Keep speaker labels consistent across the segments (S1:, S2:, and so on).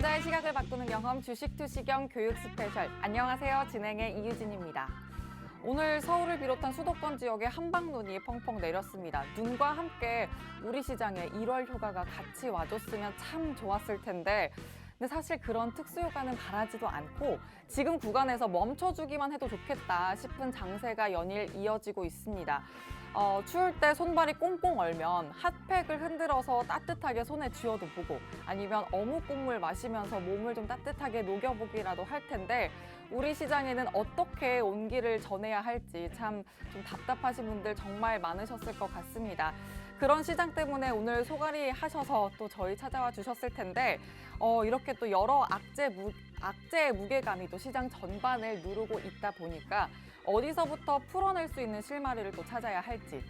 S1: 투자의 시각을 바꾸는 경험 주식 투시경 교육 스페셜. 안녕하세요. 진행의 이유진입니다. 오늘 서울을 비롯한 수도권 지역에 한방눈이 펑펑 내렸습니다. 눈과 함께 우리 시장에 1월 휴가가 같이 와줬으면 참 좋았을 텐데 근데 사실 그런 특수휴가는 바라지도 않고 지금 구간에서 멈춰주기만 해도 좋겠다 싶은 장세가 연일 이어지고 있습니다. 추울 때 손발이 꽁꽁 얼면 핫팩을 흔들어서 따뜻하게 손에 쥐어도 보고 아니면 어묵 국물 마시면서 몸을 좀 따뜻하게 녹여보기라도 할 텐데 우리 시장에는 어떻게 온기를 전해야 할지 참 좀 답답하신 분들 정말 많으셨을 것 같습니다. 그런 시장 때문에 오늘 소갈이 하셔서 또 저희 찾아와 주셨을 텐데 이렇게 또 여러 악재의 무게감이 또 시장 전반을 누르고 있다 보니까 어디서부터 풀어낼 수 있는 실마리를 또 찾아야 할지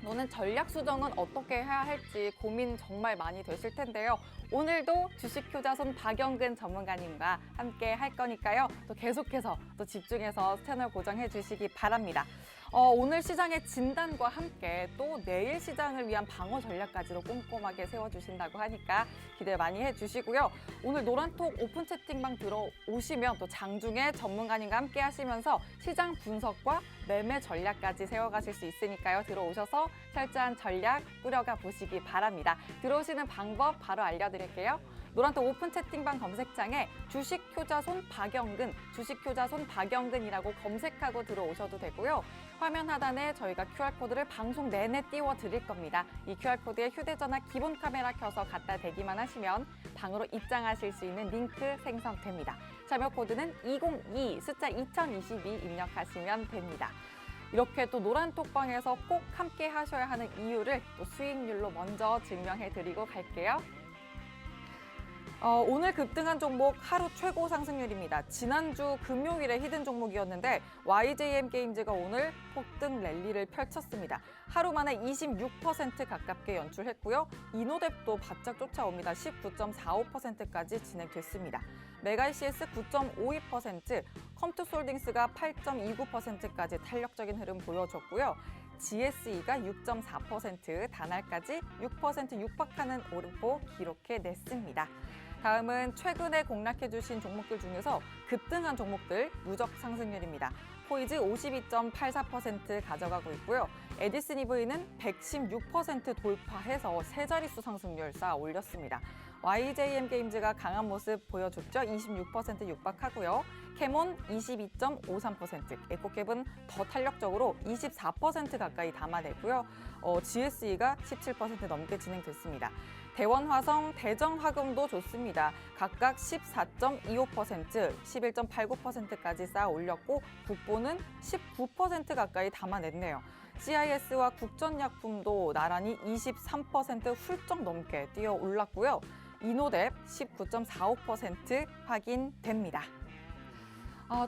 S1: 또는 전략 수정은 어떻게 해야 할지 고민 정말 많이 되실 텐데요. 오늘도 주식효자손 박영근 전문가님과 함께 할 거니까요. 또 계속해서 또 집중해서 채널 고정해 주시기 바랍니다. 오늘 시장의 진단과 함께 또 내일 시장을 위한 방어 전략까지도 꼼꼼하게 세워주신다고 하니까 기대 많이 해주시고요. 오늘 노란톡 오픈 채팅방 들어오시면 또 장중에 전문가님과 함께 하시면서 시장 분석과 매매 전략까지 세워가실 수 있으니까요. 들어오셔서 철저한 전략 꾸려가 보시기 바랍니다. 들어오시는 방법 바로 알려드릴게요. 노란톡 오픈 채팅방 검색창에 주식효자손 박영근, 주식효자손 박영근이라고 검색하고 들어오셔도 되고요. 화면 하단에 저희가 QR코드를 방송 내내 띄워드릴 겁니다. 이 QR코드에 휴대전화 기본 카메라 켜서 갖다 대기만 하시면 방으로 입장하실 수 있는 링크 생성됩니다. 참여 코드는 202 숫자 2022 입력하시면 됩니다. 이렇게 또 노란톡방에서 꼭 함께 하셔야 하는 이유를 또 수익률로 먼저 증명해드리고 갈게요. 오늘 급등한 종목 하루 최고 상승률입니다. 지난주 금요일에 히든 종목이었는데 YJM 게임즈가 오늘 폭등 랠리를 펼쳤습니다. 하루 만에 26% 가깝게 연출했고요. 이노뎁도 바짝 쫓아옵니다. 19.45%까지 진행됐습니다. 메가이CS 9.52%, 컴투솔딩스가 8.29%까지 탄력적인 흐름 보여줬고요. GSE가 6.4%, 단알까지 6% 육박하는 오름폭 기록해냈습니다. 다음은 최근에 공략해주신 종목들 중에서 급등한 종목들 누적 상승률입니다. 포이즈 52.84% 가져가고 있고요. 에디슨 EV는 116% 돌파해서 세 자릿수 상승률 쌓아 올렸습니다. YJM 게임즈가 강한 모습 보여줬죠. 26% 육박하고요. 캐몬 22.53%, 에코캡은 더 탄력적으로 24% 가까이 담아내고요. GSE가 17% 넘게 진행됐습니다. 대원화성, 대정화금도 좋습니다. 각각 14.25%, 11.89%까지 쌓아 올렸고 국보는 19% 가까이 담아냈네요. CIS와 국전약품도 나란히 23% 훌쩍 넘게 뛰어 올랐고요. 이노뎁 19.45% 확인됩니다.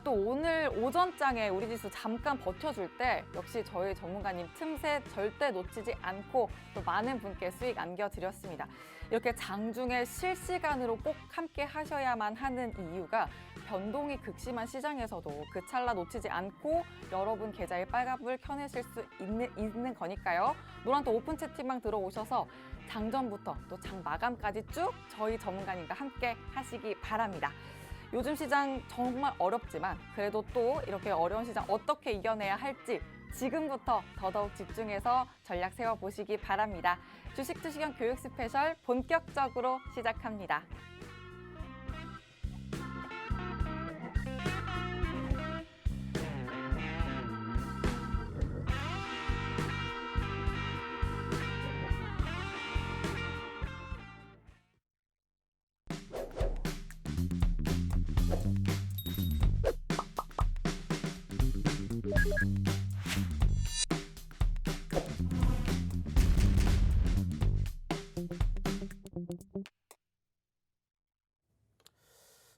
S1: 또 오늘 오전장에 우리 지수 잠깐 버텨줄 때 역시 저희 전문가님 틈새 절대 놓치지 않고 또 많은 분께 수익 안겨드렸습니다. 이렇게 장중에 실시간으로 꼭 함께 하셔야만 하는 이유가 변동이 극심한 시장에서도 그 찰나 놓치지 않고 여러분 계좌에 빨간불 켜내실 수 있는 거니까요. 노란톡 오픈 채팅방 들어오셔서 장전부터 또 장 마감까지 쭉 저희 전문가님과 함께 하시기 바랍니다. 요즘 시장 정말 어렵지만 그래도 또 이렇게 어려운 시장 어떻게 이겨내야 할지 지금부터 더더욱 집중해서 전략 세워보시기 바랍니다. 주식 투시경 교육 스페셜 본격적으로 시작합니다.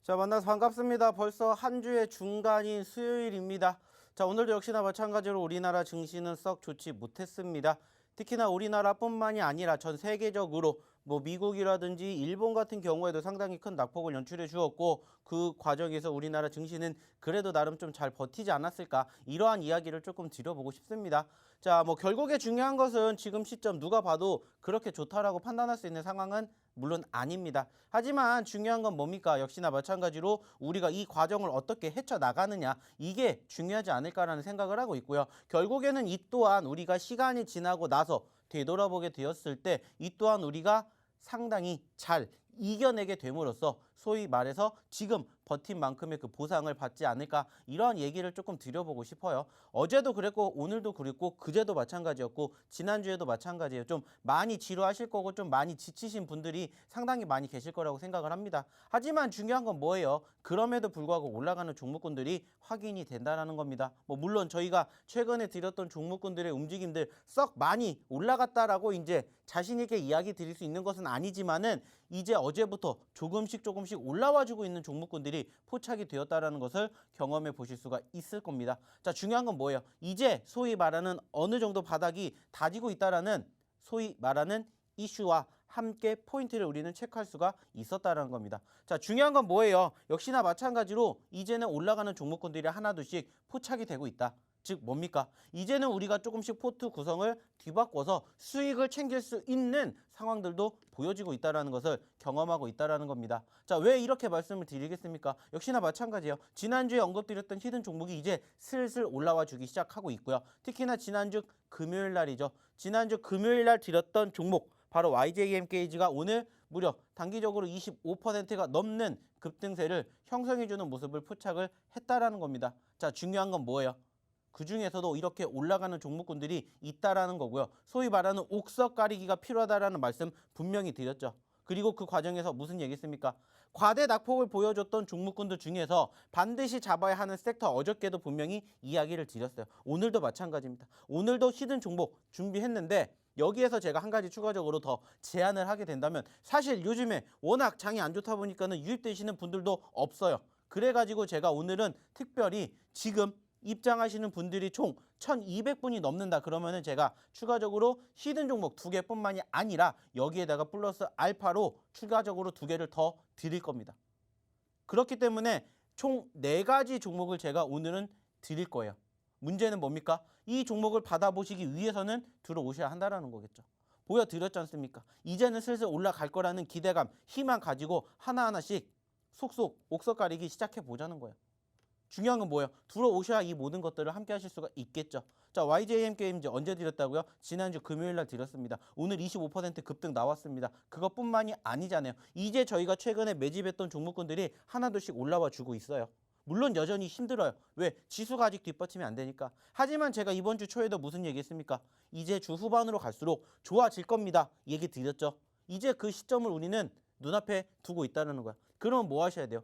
S2: 자, 만나서 반갑습니다. 벌써 한 주의 중간인 수요일입니다. 자, 오늘도 역시나 마찬가지로 우리나라 증시는 썩 좋지 못했습니다. 특히나 우리나라뿐만이 아니라 전 세계적으로 미국이라든지 일본 같은 경우에도 상당히 큰 낙폭을 연출해 주었고 그 과정에서 우리나라 증시는 그래도 나름 좀 잘 버티지 않았을까 이러한 이야기를 조금 드려보고 싶습니다. 자, 결국에 중요한 것은 지금 시점 누가 봐도 그렇게 좋다라고 판단할 수 있는 상황은 물론 아닙니다. 하지만 중요한 건 뭡니까? 역시나 마찬가지로 우리가 이 과정을 어떻게 헤쳐나가느냐, 이게 중요하지 않을까라는 생각을 하고 있고요. 결국에는 이 또한 우리가 시간이 지나고 나서 되돌아보게 되었을 때 이 또한 우리가 상당히 잘 이겨내게 됨으로써 소위 말해서 지금 버틴 만큼의 그 보상을 받지 않을까, 이러한 얘기를 조금 드려보고 싶어요. 어제도 그랬고 오늘도 그랬고 그제도 마찬가지였고 지난주에도 마찬가지예요. 좀 많이 지루하실 거고 좀 많이 지치신 분들이 상당히 많이 계실 거라고 생각을 합니다. 하지만 중요한 건 뭐예요? 그럼에도 불구하고 올라가는 종목군들이 확인이 된다는 겁니다. 물론 저희가 최근에 드렸던 종목군들의 움직임들 썩 많이 올라갔다라고 이제 자신 있게 이야기 드릴 수 있는 것은 아니지만은 이제 어제부터 조금씩 올라와주고 있는 종목군들이 포착이 되었다라는 것을 경험해 보실 수가 있을 겁니다. 자, 중요한 건 뭐예요? 이제 소위 말하는 어느 정도 바닥이 다지고 있다라는 소위 말하는 이슈와 함께 포인트를 우리는 체크할 수가 있었다는 겁니다. 자, 중요한 건 뭐예요? 역시나 마찬가지로 이제는 올라가는 종목군들이 하나둘씩 포착이 되고 있다. 즉 뭡니까? 이제는 우리가 조금씩 포트 구성을 뒤바꿔서 수익을 챙길 수 있는 상황들도 보여지고 있다는 것을 경험하고 있다는 겁니다. 자, 왜 이렇게 말씀을 드리겠습니까? 역시나 마찬가지예요. 지난주에 언급드렸던 히든 종목이 이제 슬슬 올라와 주기 시작하고 있고요. 특히나 지난주 금요일 날이죠. 지난주 금요일 날 드렸던 종목 바로 YJM 게이지가 오늘 무려 단기적으로 25%가 넘는 급등세를 형성해주는 모습을 포착을 했다라는 겁니다. 자, 중요한 건 뭐예요? 그 중에서도 이렇게 올라가는 종목군들이 있다라는 거고요. 소위 말하는 옥석 가리기가 필요하다라는 말씀 분명히 드렸죠. 그리고 그 과정에서 무슨 얘기했습니까? 과대 낙폭을 보여줬던 종목군들 중에서 반드시 잡아야 하는 섹터 어저께도 분명히 이야기를 드렸어요. 오늘도 마찬가지입니다. 오늘도 히든 종목 준비했는데 여기에서 제가 한 가지 추가적으로 더 제안을 하게 된다면 사실 요즘에 워낙 장이 안 좋다 보니까는 유입되시는 분들도 없어요. 그래가지고 제가 오늘은 특별히 지금 입장하시는 분들이 총 1200분이 넘는다 그러면은 제가 추가적으로 히든 종목 2개뿐만이 아니라 여기에다가 플러스 알파로 추가적으로 2개를 더 드릴 겁니다. 그렇기 때문에 총 4가지 종목을 제가 오늘은 드릴 거예요. 문제는 뭡니까? 이 종목을 받아보시기 위해서는 들어오셔야 한다는 거겠죠. 보여드렸지 않습니까? 이제는 슬슬 올라갈 거라는 기대감, 희망 가지고 하나하나씩 속속 옥석 가리기 시작해 보자는 거예요. 중요한 건 뭐예요? 들어오셔야 이 모든 것들을 함께 하실 수가 있겠죠. 자, YJM 게임즈 언제 드렸다고요? 지난주 금요일 날 드렸습니다. 오늘 25% 급등 나왔습니다. 그것뿐만이 아니잖아요. 이제 저희가 최근에 매집했던 종목군들이 하나둘씩 올라와 주고 있어요. 물론 여전히 힘들어요. 왜? 지수가 아직 뒷받침이 안 되니까. 하지만 제가 이번 주 초에도 무슨 얘기했습니까? 이제 주 후반으로 갈수록 좋아질 겁니다. 얘기 드렸죠. 이제 그 시점을 우리는 눈앞에 두고 있다는 거야. 그러면 뭐 하셔야 돼요?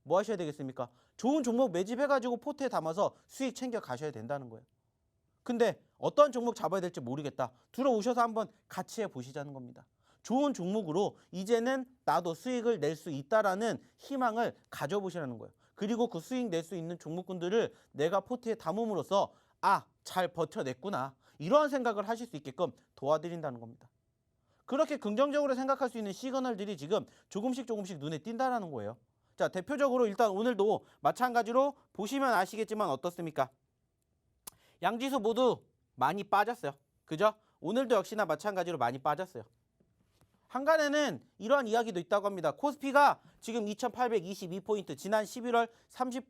S2: 뭐 하셔야 되겠습니까? 좋은 종목 매집해가지고 포트에 담아서 수익 챙겨 가셔야 된다는 거예요. 근데 어떤 종목 잡아야 될지 모르겠다. 들어오셔서 한번 같이 해보시자는 겁니다. 좋은 종목으로 이제는 나도 수익을 낼 수 있다라는 희망을 가져보시라는 거예요. 그리고 그 수익 낼 수 있는 종목군들을 내가 포트에 담음으로써 잘 버텨냈구나. 이러한 생각을 하실 수 있게끔 도와드린다는 겁니다. 그렇게 긍정적으로 생각할 수 있는 시그널들이 지금 조금씩 눈에 띈다는 거예요. 자, 대표적으로 일단 오늘도 마찬가지로 보시면 아시겠지만 어떻습니까? 양지수 모두 많이 빠졌어요. 그죠? 오늘도 역시나 마찬가지로 많이 빠졌어요. 한간에는 이러한 이야기도 있다고 합니다. 코스피가 지금 2822포인트, 지난 11월 30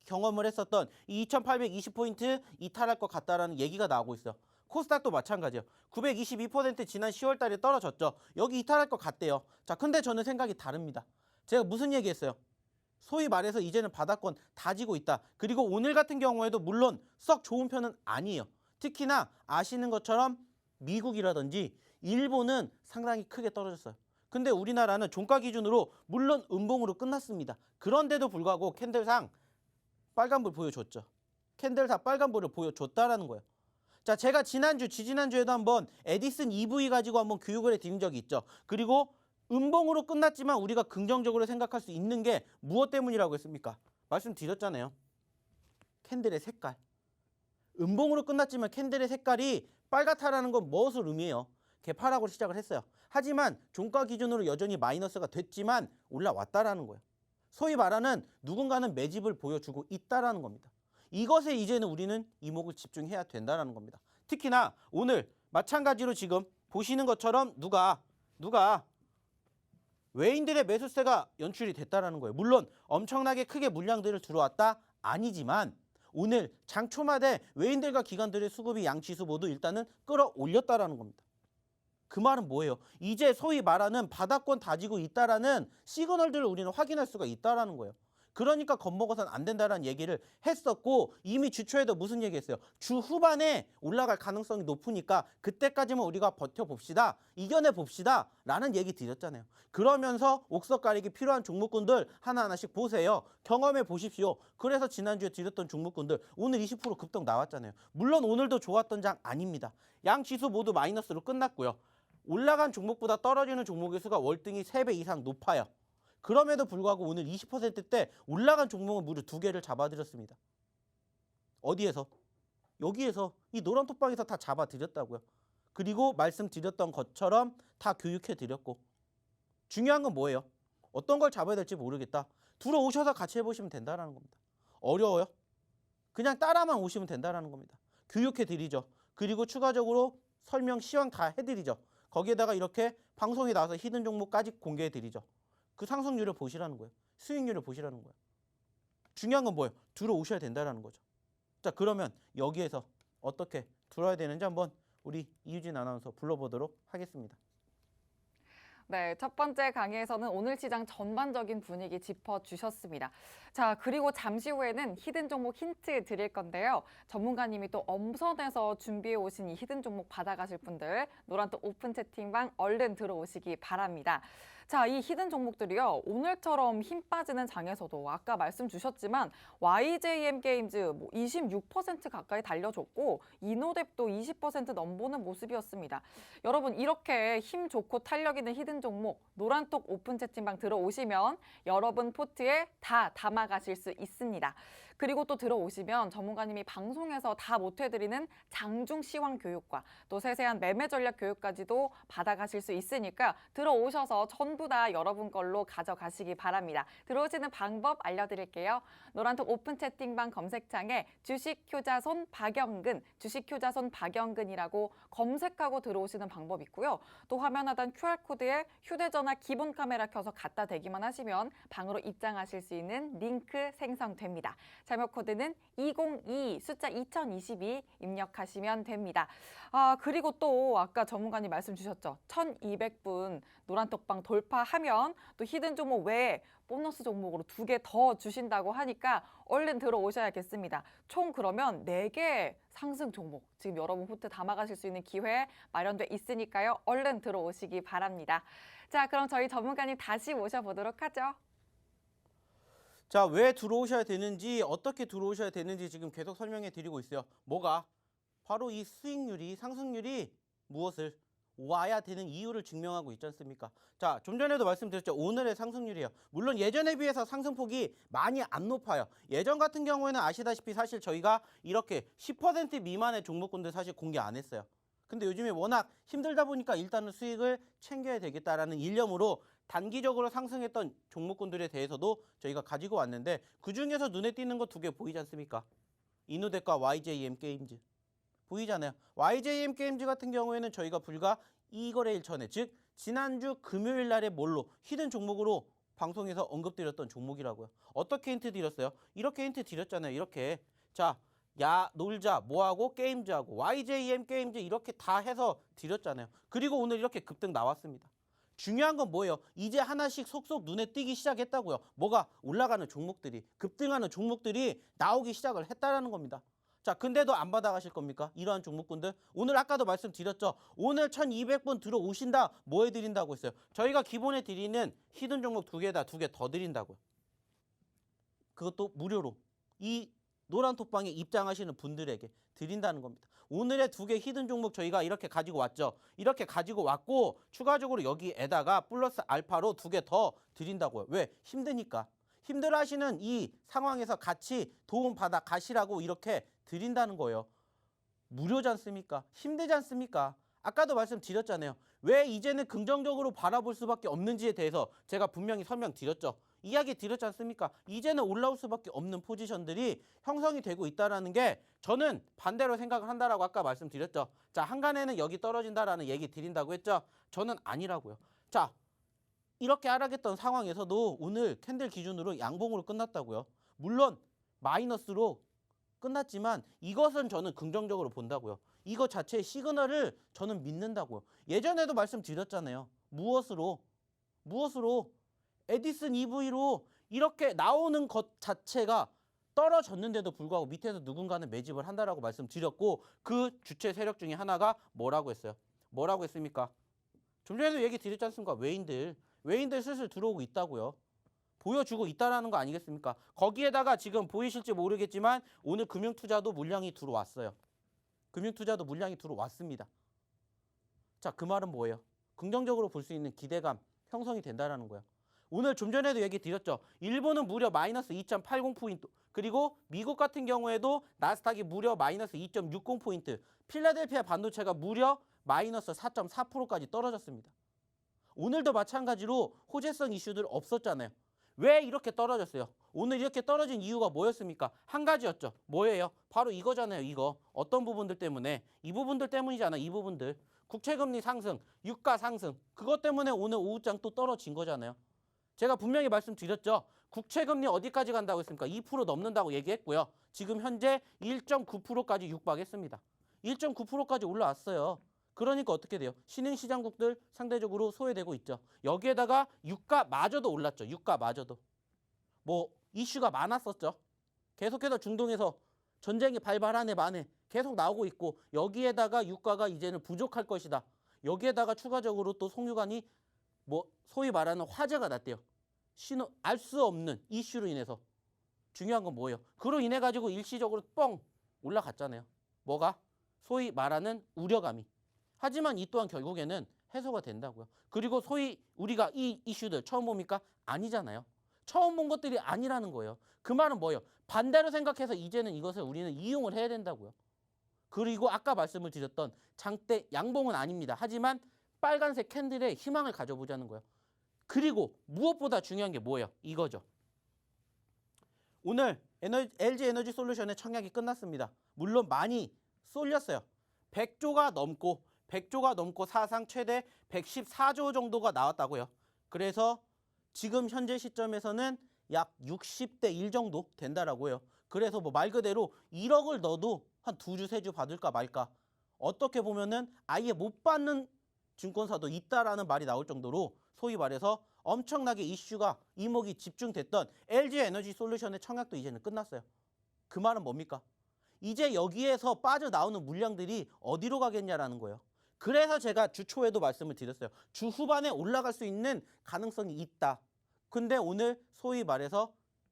S2: 경험을 했었던 이 2820포인트 이탈할 것 같다라는 얘기가 나오고 있어요. 코스닥도 마찬가지예요. 922% 지난 10월 달에 떨어졌죠. 여기 이탈할 것 같대요. 자, 근데 저는 생각이 다릅니다. 제가 무슨 얘기했어요? 소위 말해서 이제는 바닥권 다지고 있다. 그리고 오늘 같은 경우에도 물론 썩 좋은 편은 아니에요. 특히나 아시는 것처럼 미국이라든지 일본은 상당히 크게 떨어졌어요. 근데 우리나라는 종가 기준으로 물론 음봉으로 끝났습니다. 그런데도 불구하고 캔들상 빨간불 보여줬죠. 캔들상 빨간불을 보여줬다라는 거예요. 자, 제가 지지난주에도 한번 에디슨 EV 가지고 한번 교육을 해드린 적이 있죠. 그리고 음봉으로 끝났지만 우리가 긍정적으로 생각할 수 있는 게 무엇 때문이라고 했습니까? 말씀드렸잖아요. 캔들의 색깔. 음봉으로 끝났지만 캔들의 색깔이 빨갛다라는 건 무엇을 의미해요? 개파락으로 시작을 했어요. 하지만 종가 기준으로 여전히 마이너스가 됐지만 올라왔다라는 거예요. 소위 말하는 누군가는 매집을 보여주고 있다라는 겁니다. 이것에 이제는 우리는 이목을 집중해야 된다는 겁니다. 특히나 오늘 마찬가지로 지금 보시는 것처럼 누가 외인들의 매수세가 연출이 됐다라는 거예요. 물론 엄청나게 크게 물량들을 들어왔다 아니지만 오늘 장 초마대 외인들과 기관들의 수급이 양 지수 모두 일단은 끌어올렸다라는 겁니다. 그 말은 뭐예요? 이제 소위 말하는 바닥권 다지고 있다라는 시그널들을 우리는 확인할 수가 있다라는 거예요. 그러니까 겁먹어서는 안 된다라는 얘기를 했었고 이미 주 초에도 무슨 얘기했어요? 주 후반에 올라갈 가능성이 높으니까 그때까지만 우리가 버텨봅시다. 이겨내봅시다. 라는 얘기 드렸잖아요. 그러면서 옥석 가리기 필요한 종목군들 하나하나씩 보세요. 경험해 보십시오. 그래서 지난주에 드렸던 종목군들 오늘 20% 급등 나왔잖아요. 물론 오늘도 좋았던 장 아닙니다. 양 지수 모두 마이너스로 끝났고요. 올라간 종목보다 떨어지는 종목의 수가 월등히 3배 이상 높아요. 그럼에도 불구하고 오늘 20%대 올라간 종목은 무려 2개를 잡아드렸습니다. 어디에서? 여기에서 이 노란 톡방에서 다 잡아드렸다고요. 그리고 말씀드렸던 것처럼 다 교육해드렸고 중요한 건 뭐예요? 어떤 걸 잡아야 될지 모르겠다. 들어오셔서 같이 해보시면 된다는 겁니다. 어려워요? 그냥 따라만 오시면 된다는 겁니다. 교육해드리죠. 그리고 추가적으로 설명, 시황 다 해드리죠. 거기에다가 이렇게 방송에 나와서 히든 종목까지 공개해드리죠. 그 상승률을 보시라는 거예요. 수익률을 보시라는 거예요. 중요한 건 뭐예요? 들어오셔야 된다는 거죠. 자, 그러면 여기에서 어떻게 들어야 되는지 한번 우리 이유진 아나운서 불러보도록 하겠습니다.
S1: 네, 첫 번째 강의에서는 오늘 시장 전반적인 분위기 짚어주셨습니다. 자, 그리고 잠시 후에는 히든 종목 힌트 드릴 건데요. 전문가님이 또 엄선해서 준비해 오신 이 히든 종목 받아가실 분들 노란톡 오픈 채팅방 얼른 들어오시기 바랍니다. 자, 이 히든 종목들이요. 오늘처럼 힘 빠지는 장에서도 아까 말씀 주셨지만 YJM 게임즈 26% 가까이 달려줬고 이노뎁도 20% 넘보는 모습이었습니다. 여러분 이렇게 힘 좋고 탄력 있는 히든 종목 노란톡 오픈 채팅방 들어오시면 여러분 포트에 다 담아가실 수 있습니다. 그리고 또 들어오시면 전문가님이 방송에서 다 못해드리는 장중 시황 교육과 또 세세한 매매 전략 교육까지도 받아가실 수 있으니까 들어오셔서 전부 다 여러분 걸로 가져가시기 바랍니다. 들어오시는 방법 알려드릴게요. 노란톡 오픈 채팅방 검색창에 주식효자손 박영근, 주식효자손 박영근이라고 검색하고 들어오시는 방법 있고요. 또 화면 하단 QR코드에 휴대전화 기본 카메라 켜서 갖다 대기만 하시면 방으로 입장하실 수 있는 링크 생성됩니다. 자료 코드는 202 숫자 2022 입력하시면 됩니다. 그리고 또 아까 전문가님 말씀 주셨죠. 1200분 노란톡방 돌파하면 또 히든 종목 외에 보너스 종목으로 2개 더 주신다고 하니까 얼른 들어오셔야겠습니다. 총 그러면 4개 상승 종목 지금 여러분 포트 담아가실 수 있는 기회 마련돼 있으니까요. 얼른 들어오시기 바랍니다. 자, 그럼 저희 전문가님 다시 모셔보도록 하죠.
S2: 자, 왜 들어오셔야 되는지 어떻게 들어오셔야 되는지 지금 계속 설명해 드리고 있어요. 뭐가? 바로 이 수익률이 상승률이 무엇을 와야 되는 이유를 증명하고 있지 않습니까? 자, 좀 전에도 말씀드렸죠. 오늘의 상승률이에요. 물론 예전에 비해서 상승폭이 많이 안 높아요. 예전 같은 경우에는 아시다시피 사실 저희가 이렇게 10% 미만의 종목군들 사실 공개 안 했어요. 근데 요즘에 워낙 힘들다 보니까 일단은 수익을 챙겨야 되겠다라는 일념으로 단기적으로 상승했던 종목군들에 대해서도 저희가 가지고 왔는데 그중에서 눈에 띄는 거 2개 보이지 않습니까? 이노뎁과 YJM 게임즈. 보이잖아요. YJM 게임즈 같은 경우에는 저희가 불과 2거래일 전에 즉 지난주 금요일 날에 뭘로 히든 종목으로 방송에서 언급드렸던 종목이라고요. 어떻게 힌트 드렸어요? 이렇게 힌트 드렸잖아요. 이렇게. 자, 야 놀자 뭐하고 게임즈하고 YJM 게임즈 이렇게 다 해서 드렸잖아요. 그리고 오늘 이렇게 급등 나왔습니다. 중요한 건 뭐예요? 이제 하나씩 속속 눈에 띄기 시작했다고요. 뭐가? 올라가는 종목들이, 급등하는 종목들이 나오기 시작을 했다라는 겁니다. 자, 근데도 안 받아가실 겁니까? 이러한 종목군들. 오늘 아까도 말씀드렸죠. 오늘 1200분 들어오신다. 뭐 해드린다고 했어요? 저희가 기본에 드리는 히든 종목 2개다. 2개 더 드린다고요. 그것도 무료로. 이 노란 톡방에 입장하시는 분들에게 드린다는 겁니다. 오늘의 2개 히든 종목 저희가 이렇게 가지고 왔죠. 이렇게 가지고 왔고 추가적으로 여기에다가 플러스 알파로 2개 더 드린다고요. 왜? 힘드니까. 힘들어하시는 이 상황에서 같이 도움받아 가시라고 이렇게 드린다는 거예요. 무료지 않습니까? 힘들지 않습니까? 아까도 말씀드렸잖아요. 왜 이제는 긍정적으로 바라볼 수밖에 없는지에 대해서 제가 분명히 설명드렸죠. 이야기 드렸지 않습니까? 이제는 올라올 수밖에 없는 포지션들이 형성이 되고 있다는 게 저는 반대로 생각을 한다라고 아까 말씀드렸죠. 자, 한간에는 여기 떨어진다라는 얘기 드린다고 했죠. 저는 아니라고요. 자, 이렇게 하락했던 상황에서도 오늘 캔들 기준으로 양봉으로 끝났다고요. 물론 마이너스로 끝났지만 이것은 저는 긍정적으로 본다고요. 이거 자체의 시그널을 저는 믿는다고요. 예전에도 말씀드렸잖아요. 무엇으로 에디슨 EV로 이렇게 나오는 것 자체가 떨어졌는데도 불구하고 밑에서 누군가는 매집을 한다라고 말씀드렸고, 그 주체 세력 중에 하나가 뭐라고 했어요? 뭐라고 했습니까? 좀 전에도 얘기 드렸지 않습니까? 외인들 슬슬 들어오고 있다고요. 보여주고 있다라는 거 아니겠습니까? 거기에다가 지금 보이실지 모르겠지만 오늘 금융투자도 물량이 들어왔어요. 금융투자도 물량이 들어왔습니다. 자, 그 말은 뭐예요? 긍정적으로 볼 수 있는 기대감 형성이 된다라는 거예요. 오늘 좀 전에도 얘기 드렸죠. 일본은 무려 마이너스 2.80포인트, 그리고 미국 같은 경우에도 나스닥이 무려 마이너스 2.60포인트, 필라델피아 반도체가 무려 마이너스 4.4%까지 떨어졌습니다. 오늘도 마찬가지로 호재성 이슈들 없었잖아요. 왜 이렇게 떨어졌어요? 오늘 이렇게 떨어진 이유가 뭐였습니까? 한 가지였죠. 뭐예요? 바로 이거잖아요. 이거. 어떤 부분들 때문에? 이 부분들 때문이잖아. 이 부분들. 국채금리 상승, 유가 상승. 그것 때문에 오늘 오후장 또 떨어진 거잖아요. 제가 분명히 말씀드렸죠. 국채금리 어디까지 간다고 했습니까? 2% 넘는다고 얘기했고요. 지금 현재 1.9%까지 육박했습니다. 1.9%까지 올라왔어요. 그러니까 어떻게 돼요? 신흥시장국들 상대적으로 소외되고 있죠. 여기에다가 유가마저도 올랐죠. 유가마저도. 뭐 이슈가 많았었죠. 계속해서 중동에서 전쟁이 발발하네 마네 계속 나오고 있고, 여기에다가 유가가 이제는 부족할 것이다. 여기에다가 추가적으로 또 송유관이 뭐 소위 말하는 화재가 났대요. 알 수 없는 이슈로 인해서. 중요한 건 뭐예요? 그로 인해 가지고 일시적으로 뻥 올라갔잖아요. 뭐가? 소위 말하는 우려감이. 하지만 이 또한 결국에는 해소가 된다고요. 그리고 소위 우리가 이 이슈들 처음 봅니까? 아니잖아요. 처음 본 것들이 아니라는 거예요. 그 말은 뭐예요? 반대로 생각해서 이제는 이것을 우리는 이용을 해야 된다고요. 그리고 아까 말씀을 드렸던 장대 양봉은 아닙니다. 하지만 빨간색 캔들에 희망을 가져보자는 거예요. 그리고 무엇보다 중요한 게 뭐예요? 이거죠. 오늘 LG 에너지 솔루션의 청약이 끝났습니다. 물론 많이 쏠렸어요. 100조가 넘고 사상 최대 114조 정도가 나왔다고요. 그래서 지금 현재 시점에서는 약 60대 1 정도 된다라고요. 그래서 뭐 말 그대로 1억을 넣어도 한 2주, 3주 받을까 말까. 어떻게 보면은 아예 못 받는 증권사도 있다라는 말이 나올 정도로 소위 말해서 엄청나게 이슈가 이목이 집중됐던 LG 에너지 솔루션의 청약도 이제는 끝났어요. 그 말은 뭡니까? 이제 여기에서 빠져나오는 물량들이 어디로 가겠냐라는 거예요. 그래서 제가 주 초에도 말씀을 드렸어요. 주 후반에 올라갈 수 있는 가능성이 있다. 근데 오늘 소위 말해서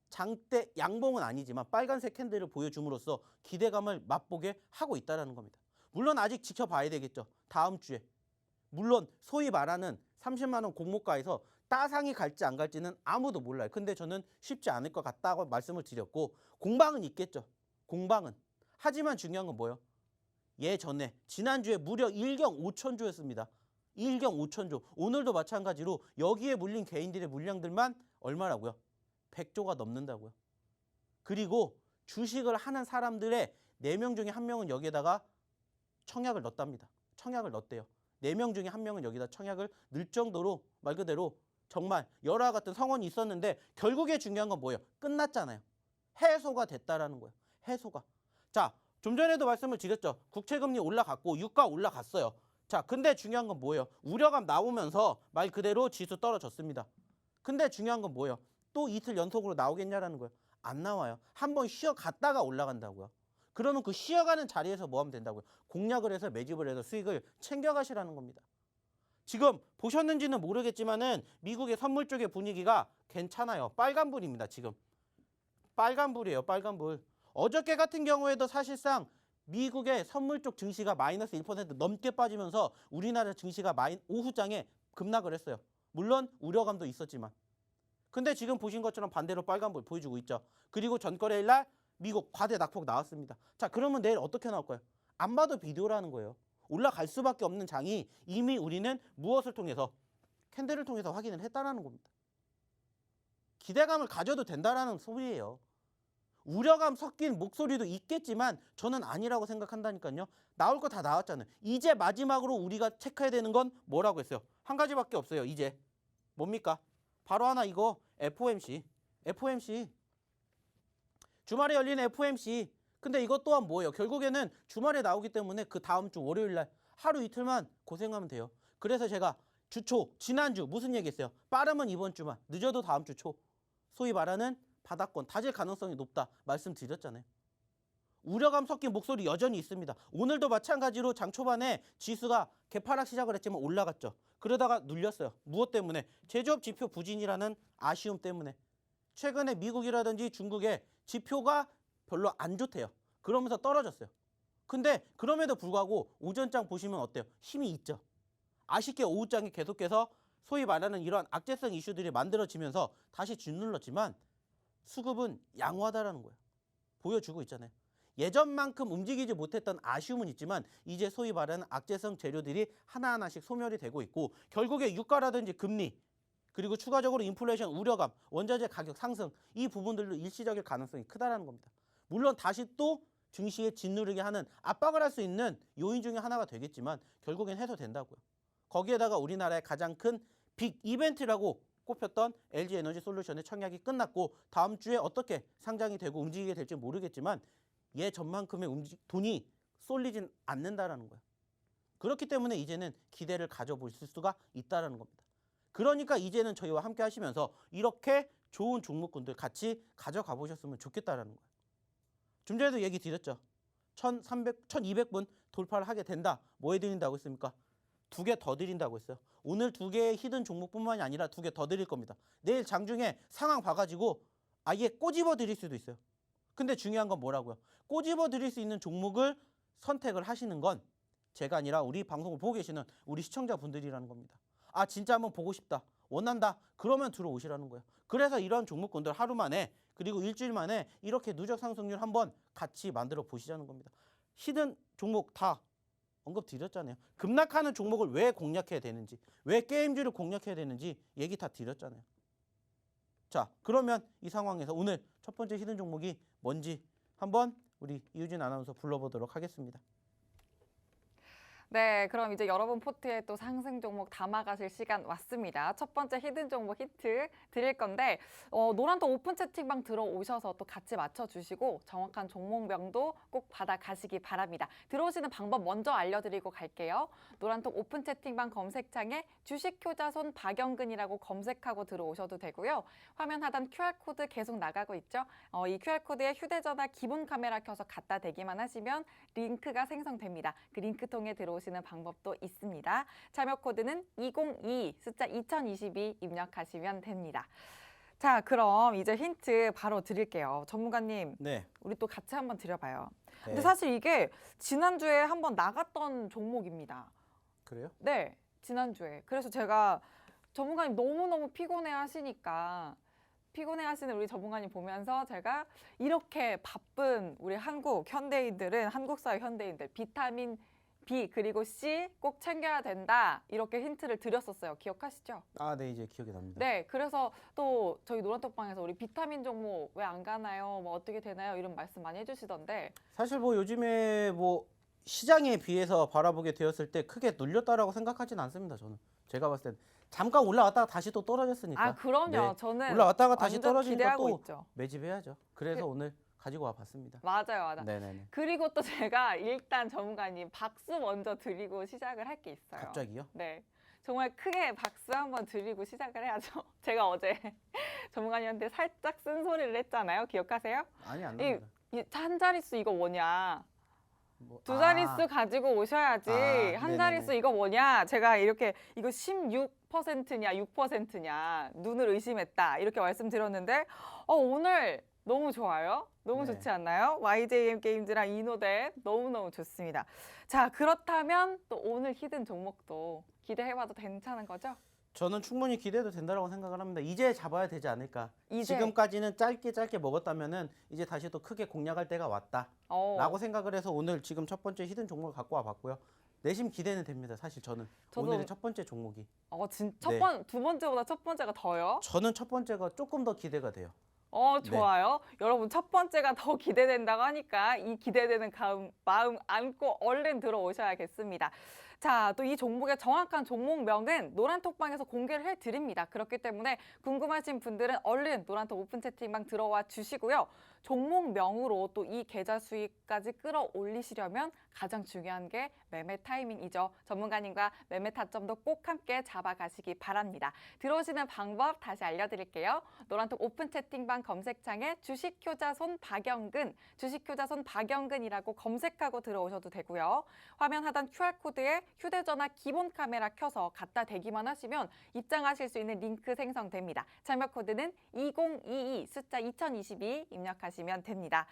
S2: 장대 양봉은 아니지만 빨간색 캔들을 보여줌으로써 기대감을 맛보게 하고 있다는 겁니다. 물론 아직 지켜봐야 되겠죠. 다음 주에. 물론 소위 말하는 30만 원 공모가에서 따상이 갈지 안 갈지는 아무도 몰라요. 근데 저는 쉽지 않을 것 같다고 말씀을 드렸고, 공방은 있겠죠. 공방은. 하지만 중요한 건 뭐예요? 예전에 지난주에 무려 1경 5천조였습니다. 1경 5천조. 오늘도 마찬가지로 여기에 물린 개인들의 물량들만 얼마라고요? 100조가 넘는다고요. 그리고 주식을 하는 사람들의 4명 중에 1명은 여기에다가 청약을 넣었답니다. 청약을 넣었대요. 4명 중에 1명은 여기다 청약을 넣을 정도로 말 그대로 정말 열화 같은 성원이 있었는데, 결국에 중요한 건 뭐예요? 끝났잖아요. 해소가 됐다라는 거예요. 해소가. 자, 좀 전에도 말씀을 드렸죠. 국채금리 올라갔고 유가 올라갔어요. 자, 근데 중요한 건 뭐예요? 우려감 나오면서 말 그대로 지수 떨어졌습니다. 근데 중요한 건 뭐예요? 또 이틀 연속으로 나오겠냐라는 거예요. 안 나와요. 한번 쉬어갔다가 올라간다고요. 그러면 그 쉬어가는 자리에서 뭐 하면 된다고요? 공략을 해서 매집을 해서 수익을 챙겨가시라는 겁니다. 지금 보셨는지는 모르겠지만은 미국의 선물 쪽의 분위기가 괜찮아요. 빨간불입니다. 지금 빨간불이에요. 빨간불. 어저께 같은 경우에도 사실상 미국의 선물 쪽 증시가 마이너스 1% 넘게 빠지면서 우리나라 증시가 오후장에 급락을 했어요. 물론 우려감도 있었지만. 근데 지금 보신 것처럼 반대로 빨간불 보여주고 있죠. 그리고 전거래일 날 미국 과대 낙폭 나왔습니다. 자, 그러면 내일 어떻게 나올 거예요? 안 봐도 비디오라는 거예요. 올라갈 수밖에 없는 장이 이미 우리는 무엇을 통해서? 캔들을 통해서 확인을 했다라는 겁니다. 기대감을 가져도 된다라는 소리예요. 우려감 섞인 목소리도 있겠지만 저는 아니라고 생각한다니까요. 나올 거 다 나왔잖아요. 이제 마지막으로 우리가 체크해야 되는 건 뭐라고 했어요? 한 가지밖에 없어요. 이제 뭡니까? 바로 하나 이거 FOMC. 주말에 열리는 FOMC. 근데 이것 또한 뭐예요? 결국에는 주말에 나오기 때문에 그 다음 주 월요일 날 하루 이틀만 고생하면 돼요. 그래서 제가 주초, 지난주 무슨 얘기했어요? 빠르면 이번 주만, 늦어도 다음 주 초. 소위 말하는 바닥권, 다질 가능성이 높다 말씀드렸잖아요. 우려감 섞인 목소리 여전히 있습니다. 오늘도 마찬가지로 장 초반에 지수가 개파락 시작을 했지만 올라갔죠. 그러다가 눌렸어요. 무엇 때문에? 제조업 지표 부진이라는 아쉬움 때문에. 최근에 미국이라든지 중국의 지표가 별로 안 좋대요. 그러면서 떨어졌어요. 근데 그럼에도 불구하고 오전장 보시면 어때요? 힘이 있죠. 아쉽게 오후장에 계속해서 소위 말하는 이러한 악재성 이슈들이 만들어지면서 다시 짓눌렀지만 수급은 양호하다라는 거예요. 보여주고 있잖아요. 예전만큼 움직이지 못했던 아쉬움은 있지만 이제 소위 말하는 악재성 재료들이 하나하나씩 소멸이 되고 있고 결국에 유가라든지 금리 그리고 추가적으로 인플레이션 우려감, 원자재 가격 상승 이 부분들도 일시적일 가능성이 크다라는 겁니다. 물론 다시 또 증시에 짓누르게 하는 압박을 할 수 있는 요인 중에 하나가 되겠지만 결국엔 해소된다고요. 거기에다가 우리나라의 가장 큰 빅 이벤트라고 꼽혔던 LG에너지솔루션의 청약이 끝났고 다음 주에 어떻게 상장이 되고 움직이게 될지 모르겠지만 예전만큼의 돈이 쏠리진 않는다라는 거예요. 그렇기 때문에 이제는 기대를 가져보실 수가 있다라는 겁니다. 그러니까 이제는 저희와 함께 하시면서 이렇게 좋은 종목군들 같이 가져가 보셨으면 좋겠다라는 거예요. 좀 전에도 얘기 드렸죠. 1200분 돌파를 하게 된다. 뭐 해드린다고 했습니까? 2개 더 드린다고 했어요. 오늘 2개의 히든 종목뿐만이 아니라 2개 더 드릴 겁니다. 내일 장중에 상황 봐가지고 아예 꼬집어 드릴 수도 있어요. 근데 중요한 건 뭐라고요? 꼬집어 드릴 수 있는 종목을 선택을 하시는 건 제가 아니라 우리 방송을 보고 계시는 우리 시청자분들이라는 겁니다. 아 진짜 한번 보고 싶다. 원한다. 그러면 들어오시라는 거예요. 그래서 이런 종목군들 하루 만에 그리고 일주일 만에 이렇게 누적 상승률 한번 같이 만들어 보시자는 겁니다. 히든 종목 다 언급 드렸잖아요. 급락하는 종목을 왜 공략해야 되는지, 왜 게임주를 공략해야 되는지 얘기 다 드렸잖아요. 자, 그러면 이 상황에서 오늘 첫 번째 히든 종목이 뭔지 한번 우리 이유진 아나운서 불러보도록 하겠습니다.
S1: 네, 그럼 이제 여러분 포트에 또 상승 종목 담아가실 시간 왔습니다. 첫 번째 히든 종목 힌트 드릴 건데 노란톡 오픈 채팅방 들어오셔서 또 같이 맞춰주시고 정확한 종목명도 꼭 받아가시기 바랍니다. 들어오시는 방법 먼저 알려드리고 갈게요. 노란톡 오픈 채팅방 검색창에 주식효자손 박영근이라고 검색하고 들어오셔도 되고요. 화면 하단 QR코드 계속 나가고 있죠. 이 QR코드에 휴대전화 기본 카메라 켜서 갖다 대기만 하시면 링크가 생성됩니다. 그 링크 통해 들어오시는 방법도 있습니다. 참여 코드는 202 숫자 2022 입력하시면 됩니다. 자, 그럼 이제 힌트 바로 드릴게요. 전문가님,
S2: 네.
S1: 우리 또 같이 한번 드려봐요.
S2: 네.
S1: 근데 사실 이게 지난주에 한번 나갔던 종목입니다.
S2: 그래요?
S1: 네, 지난주에. 그래서 제가 전문가님 너무너무 피곤해 하시니까 피곤해 하시는 우리 전문가님 보면서 제가 이렇게 바쁜 우리 한국 현대인들은 한국 사회 현대인들 비타민 B 그리고 C 꼭 챙겨야 된다 이렇게 힌트를 드렸었어요. 기억하시죠?
S2: 아, 네, 이제 기억이 납니다.
S1: 네, 그래서 또 저희 노란톡방에서 우리 비타민 종목 왜 안 가나요? 뭐 어떻게 되나요? 이런 말씀 많이 해주시던데
S2: 사실 뭐 요즘에 뭐 시장에 비해서 바라보게 되었을 때 크게 눌렸다라고 생각하진 않습니다. 저는 제가 봤을 땐 잠깐 올라왔다가 다시 또 떨어졌으니까.
S1: 아 그럼요.
S2: 네.
S1: 저는
S2: 올라왔다가 다시
S1: 완전
S2: 떨어지니까
S1: 기대하고
S2: 또
S1: 있죠.
S2: 매집해야죠. 그래서 오늘 가지고 와 봤습니다.
S1: 맞아요.
S2: 네네네.
S1: 그리고 또 제가 일단 전문가님 박수 먼저 드리고 시작을 할 게 있어요.
S2: 갑자기요?
S1: 네. 정말 크게 박수 한번 드리고 시작을 해야죠. 제가 어제 전문가님한테 살짝 쓴소리를 했잖아요. 기억하세요?
S2: 아니 안 납니다.
S1: 한 자릿수 이거 뭐냐.
S2: 뭐,
S1: 두 자릿수 가지고 오셔야지. 한
S2: 네네네.
S1: 자릿수 이거 뭐냐. 제가 이렇게 이거 16%냐 6%냐 눈을 의심했다. 이렇게 말씀드렸는데 오늘 너무 좋아요. 너무
S2: 네.
S1: 좋지 않나요? YJM 게임즈랑 이노대 너무너무 좋습니다. 자, 그렇다면 또 오늘 히든 종목도 기대해봐도 괜찮은 거죠?
S2: 저는 충분히 기대도 된다고 생각을 합니다. 이제 잡아야 되지 않을까.
S1: 이제?
S2: 지금까지는 짧게 먹었다면은 이제 다시 또 크게 공략할 때가 왔다라고 생각을 해서 오늘 지금 첫 번째 히든 종목을 갖고 와봤고요. 내심 기대는 됩니다. 사실 저는 오늘의 첫 번째 종목이.
S1: 네. 두 번째보다 첫 번째가 더요?
S2: 저는 첫 번째가 조금 더 기대가 돼요.
S1: 좋아요. 여러분 첫 번째가 더 기대된다고 하니까 이 기대되는 마음 안고 얼른 들어오셔야겠습니다. 자, 또 이 종목의 정확한 종목명은 노란톡방에서 공개를 해드립니다. 그렇기 때문에 궁금하신 분들은 얼른 노란톡 오픈 채팅방 들어와 주시고요. 종목명으로 또 이 계좌 수익까지 끌어올리시려면 가장 중요한 게 매매 타이밍이죠. 전문가님과 매매 타점도 꼭 함께 잡아가시기 바랍니다. 들어오시는 방법 다시 알려드릴게요. 노란톡 오픈 채팅방 검색창에 주식효자손 박영근이라고 검색하고 들어오셔도 되고요. 화면 하단 QR코드에 휴대전화 기본 카메라 켜서 갖다 대기만 하시면 입장하실 수 있는 링크 생성됩니다. 참여 코드는 2022 숫자 2022 입력하시면 됩니다.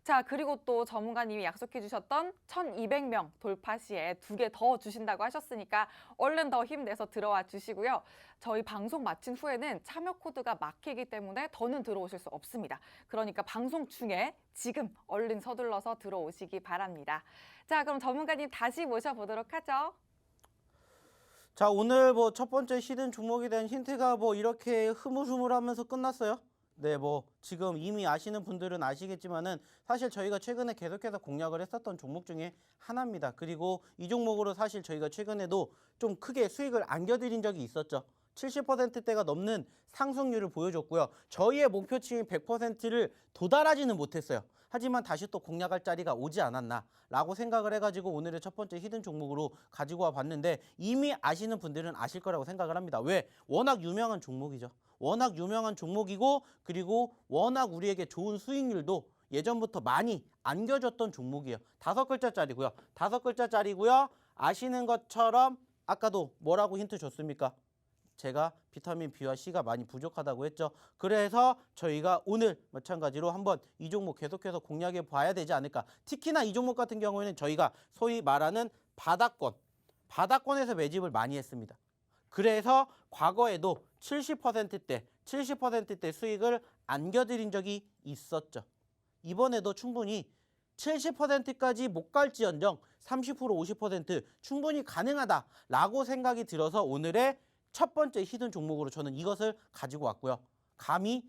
S1: 자, 그리고 또 전문가님이 약속해 주셨던 1,200명 돌파 시에 2개 더 주신다고 하셨으니까 얼른 더 힘내서 들어와 주시고요. 저희 방송 마친 후에는 참여 코드가 막히기 때문에 더는 들어오실 수 없습니다. 그러니까 방송 중에 지금 얼른 서둘러서 들어오시기 바랍니다. 자, 그럼 전문가님 다시 모셔보도록 하죠.
S2: 자, 오늘 첫 번째 히든 종목에 대한 힌트가 이렇게 흐물흐물하면서 끝났어요. 네, 지금 이미 아시는 분들은 아시겠지만은 사실 저희가 최근에 계속해서 공략을 했었던 종목 중에 하나입니다. 그리고 이 종목으로 사실 저희가 최근에도 좀 크게 수익을 안겨드린 적이 있었죠. 70%대가 넘는 상승률을 보여줬고요. 저희의 목표치인 100%를 도달하지는 못했어요. 하지만 다시 또 공략할 자리가 오지 않았나라고 생각을 해가지고 오늘의 첫 번째 히든 종목으로 가지고 와 봤는데 이미 아시는 분들은 아실 거라고 생각을 합니다. 왜? 워낙 유명한 종목이죠. 워낙 유명한 종목이고 그리고 워낙 우리에게 좋은 수익률도 예전부터 많이 안겨줬던 종목이에요. 5글자짜리고요. 5글자짜리고요. 아시는 것처럼 아까도 뭐라고 힌트 줬습니까? 제가 비타민 B와 C가 많이 부족하다고 했죠. 그래서 저희가 오늘 마찬가지로 한번 이 종목 계속해서 공략해 봐야 되지 않을까. 특히나 이 종목 같은 경우에는 저희가 소위 말하는 바닥권에서 매집을 많이 했습니다. 그래서 과거에도 70%대 수익을 안겨드린 적이 있었죠. 이번에도 충분히 70%까지 못 갈지언정 30% 50% 충분히 가능하다라고 생각이 들어서 오늘의 첫 번째 히든 종목으로 저는 이것을 가지고 왔고요. 감히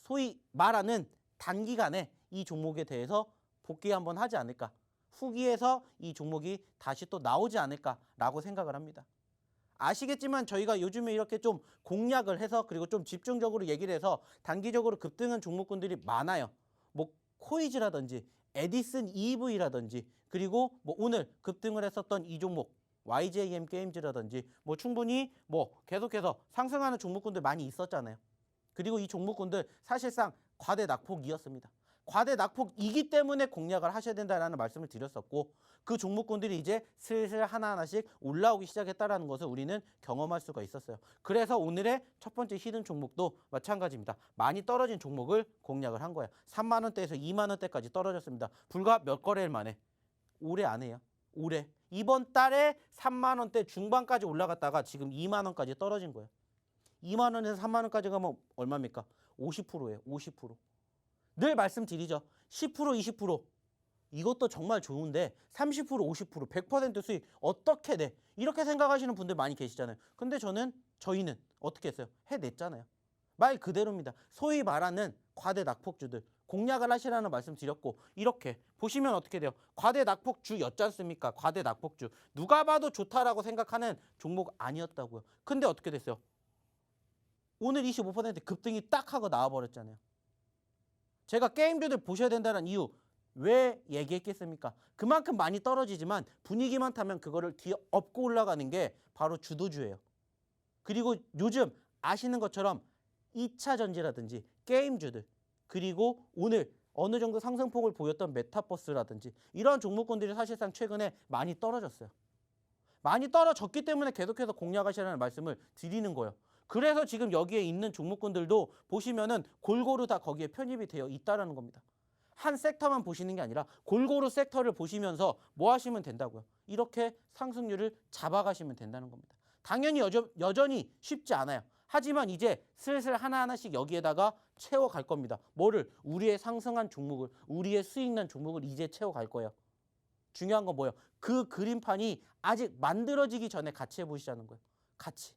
S2: 소위 말하는 단기간에 이 종목에 대해서 복귀 한번 하지 않을까. 후기에서 이 종목이 다시 또 나오지 않을까라고 생각을 합니다. 아시겠지만 저희가 요즘에 이렇게 좀 공략을 해서 그리고 좀 집중적으로 얘기를 해서 단기적으로 급등한 종목군들이 많아요. 코이즈라든지 에디슨 EV라든지 그리고 오늘 급등을 했었던 이 종목 YJM 게임즈라든지 충분히 계속해서 상승하는 종목군들 많이 있었잖아요. 그리고 이 종목군들 사실상 과대 낙폭이었습니다. 과대 낙폭이기 때문에 공략을 하셔야 된다는 말씀을 드렸었고 그 종목군들이 이제 슬슬 하나하나씩 올라오기 시작했다는 것을 우리는 경험할 수가 있었어요. 그래서 오늘의 첫 번째 히든 종목도 마찬가지입니다. 많이 떨어진 종목을 공략을 한 거예요. 3만 원대에서 2만 원대까지 떨어졌습니다. 불과 몇 거래일 만에. 올해 안 해요. 올해. 이번 달에 3만 원대 중반까지 올라갔다가 지금 2만 원까지 떨어진 거예요. 2만 원에서 3만 원까지 가면 얼마입니까? 50%예요. 50%. 늘 말씀드리죠. 10% 20% 이것도 정말 좋은데 30% 50% 100% 수익 어떻게 돼? 이렇게 생각하시는 분들 많이 계시잖아요. 근데 저희는 어떻게 했어요? 해냈잖아요. 말 그대로입니다. 소위 말하는 과대 낙폭주들 공략을 하시라는 말씀 드렸고 이렇게 보시면 어떻게 돼요? 과대 낙폭주였지 않습니까? 과대 낙폭주. 누가 봐도 좋다라고 생각하는 종목 아니었다고요. 근데 어떻게 됐어요? 오늘 25% 급등이 딱 하고 나와버렸잖아요. 제가 게임주들 보셔야 된다는 이유 왜 얘기했겠습니까? 그만큼 많이 떨어지지만 분위기만 타면 그거를 뒤에 업고 올라가는 게 바로 주도주예요. 그리고 요즘 아시는 것처럼 2차 전지라든지 게임주들 그리고 오늘 어느 정도 상승폭을 보였던 메타버스라든지 이런 종목군들이 사실상 최근에 많이 떨어졌어요. 많이 떨어졌기 때문에 계속해서 공략하시라는 말씀을 드리는 거예요. 그래서 지금 여기에 있는 종목군들도 보시면은 골고루 다 거기에 편입이 되어 있다라는 겁니다. 한 섹터만 보시는 게 아니라 골고루 섹터를 보시면서 뭐 하시면 된다고요? 이렇게 상승률을 잡아가시면 된다는 겁니다. 당연히 여전히 쉽지 않아요. 하지만 이제 슬슬 하나하나씩 여기에다가 채워갈 겁니다. 뭐를? 우리의 상승한 종목을, 우리의 수익난 종목을 이제 채워갈 거예요. 중요한 건 뭐예요? 그 그림판이 아직 만들어지기 전에 같이 해보시자는 거예요. 같이.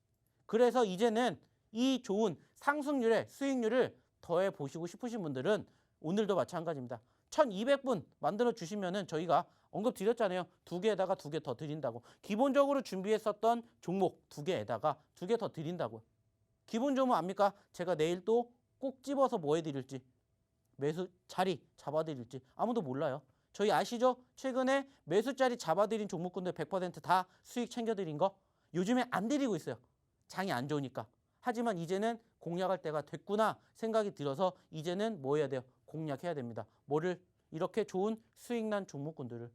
S2: 그래서 이제는 이 좋은 상승률의 수익률을 더해 보시고 싶으신 분들은 오늘도 마찬가지입니다. 1200분 만들어 주시면은 저희가 언급 드렸잖아요. 2개에다가 2개 더 드린다고. 기본적으로 준비했었던 종목 2개에다가 2개 더 드린다고요. 기본 종목 압니까? 제가 내일 또 꼭 집어서 뭐 해드릴지, 매수 자리 잡아드릴지 아무도 몰라요. 저희 아시죠? 최근에 매수 자리 잡아드린 종목군들 100%다 수익 챙겨드린 거 요즘에 안 드리고 있어요. 장이 안 좋으니까. 하지만 이제는 공략할 때가 됐구나 생각이 들어서 이제는 뭐 해야 돼요? 공략해야 됩니다. 뭐를? 이렇게 좋은 수익난 종목군들을.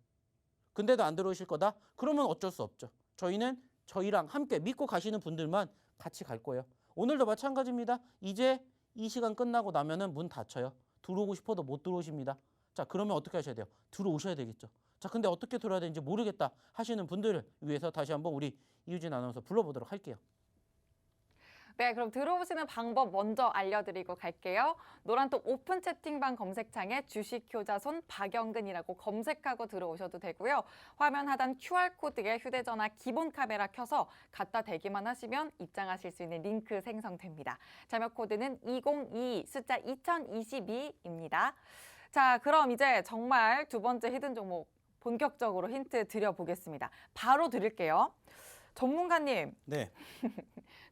S2: 근데도 안 들어오실 거다? 그러면 어쩔 수 없죠. 저희는 저희랑 함께 믿고 가시는 분들만 같이 갈 거예요. 오늘도 마찬가지입니다. 이제 이 시간 끝나고 나면은 문 닫혀요. 들어오고 싶어도 못 들어오십니다. 자, 그러면 어떻게 하셔야 돼요? 들어오셔야 되겠죠. 자, 근데 어떻게 들어야 되는지 모르겠다 하시는 분들을 위해서 다시 한번 우리 이유진 아나운서 불러보도록 할게요.
S1: 네, 그럼 들어오시는 방법 먼저 알려드리고 갈게요. 노란톡 오픈 채팅방 검색창에 주식효자손 박영근이라고 검색하고 들어오셔도 되고요. 화면 하단 QR코드에 휴대전화 기본 카메라 켜서 갖다 대기만 하시면 입장하실 수 있는 링크 생성됩니다. 자막 코드는 2022 숫자 2022입니다. 자, 그럼 이제 정말 두 번째 히든 종목 본격적으로 힌트 드려보겠습니다. 바로 드릴게요. 전문가님.
S2: 네.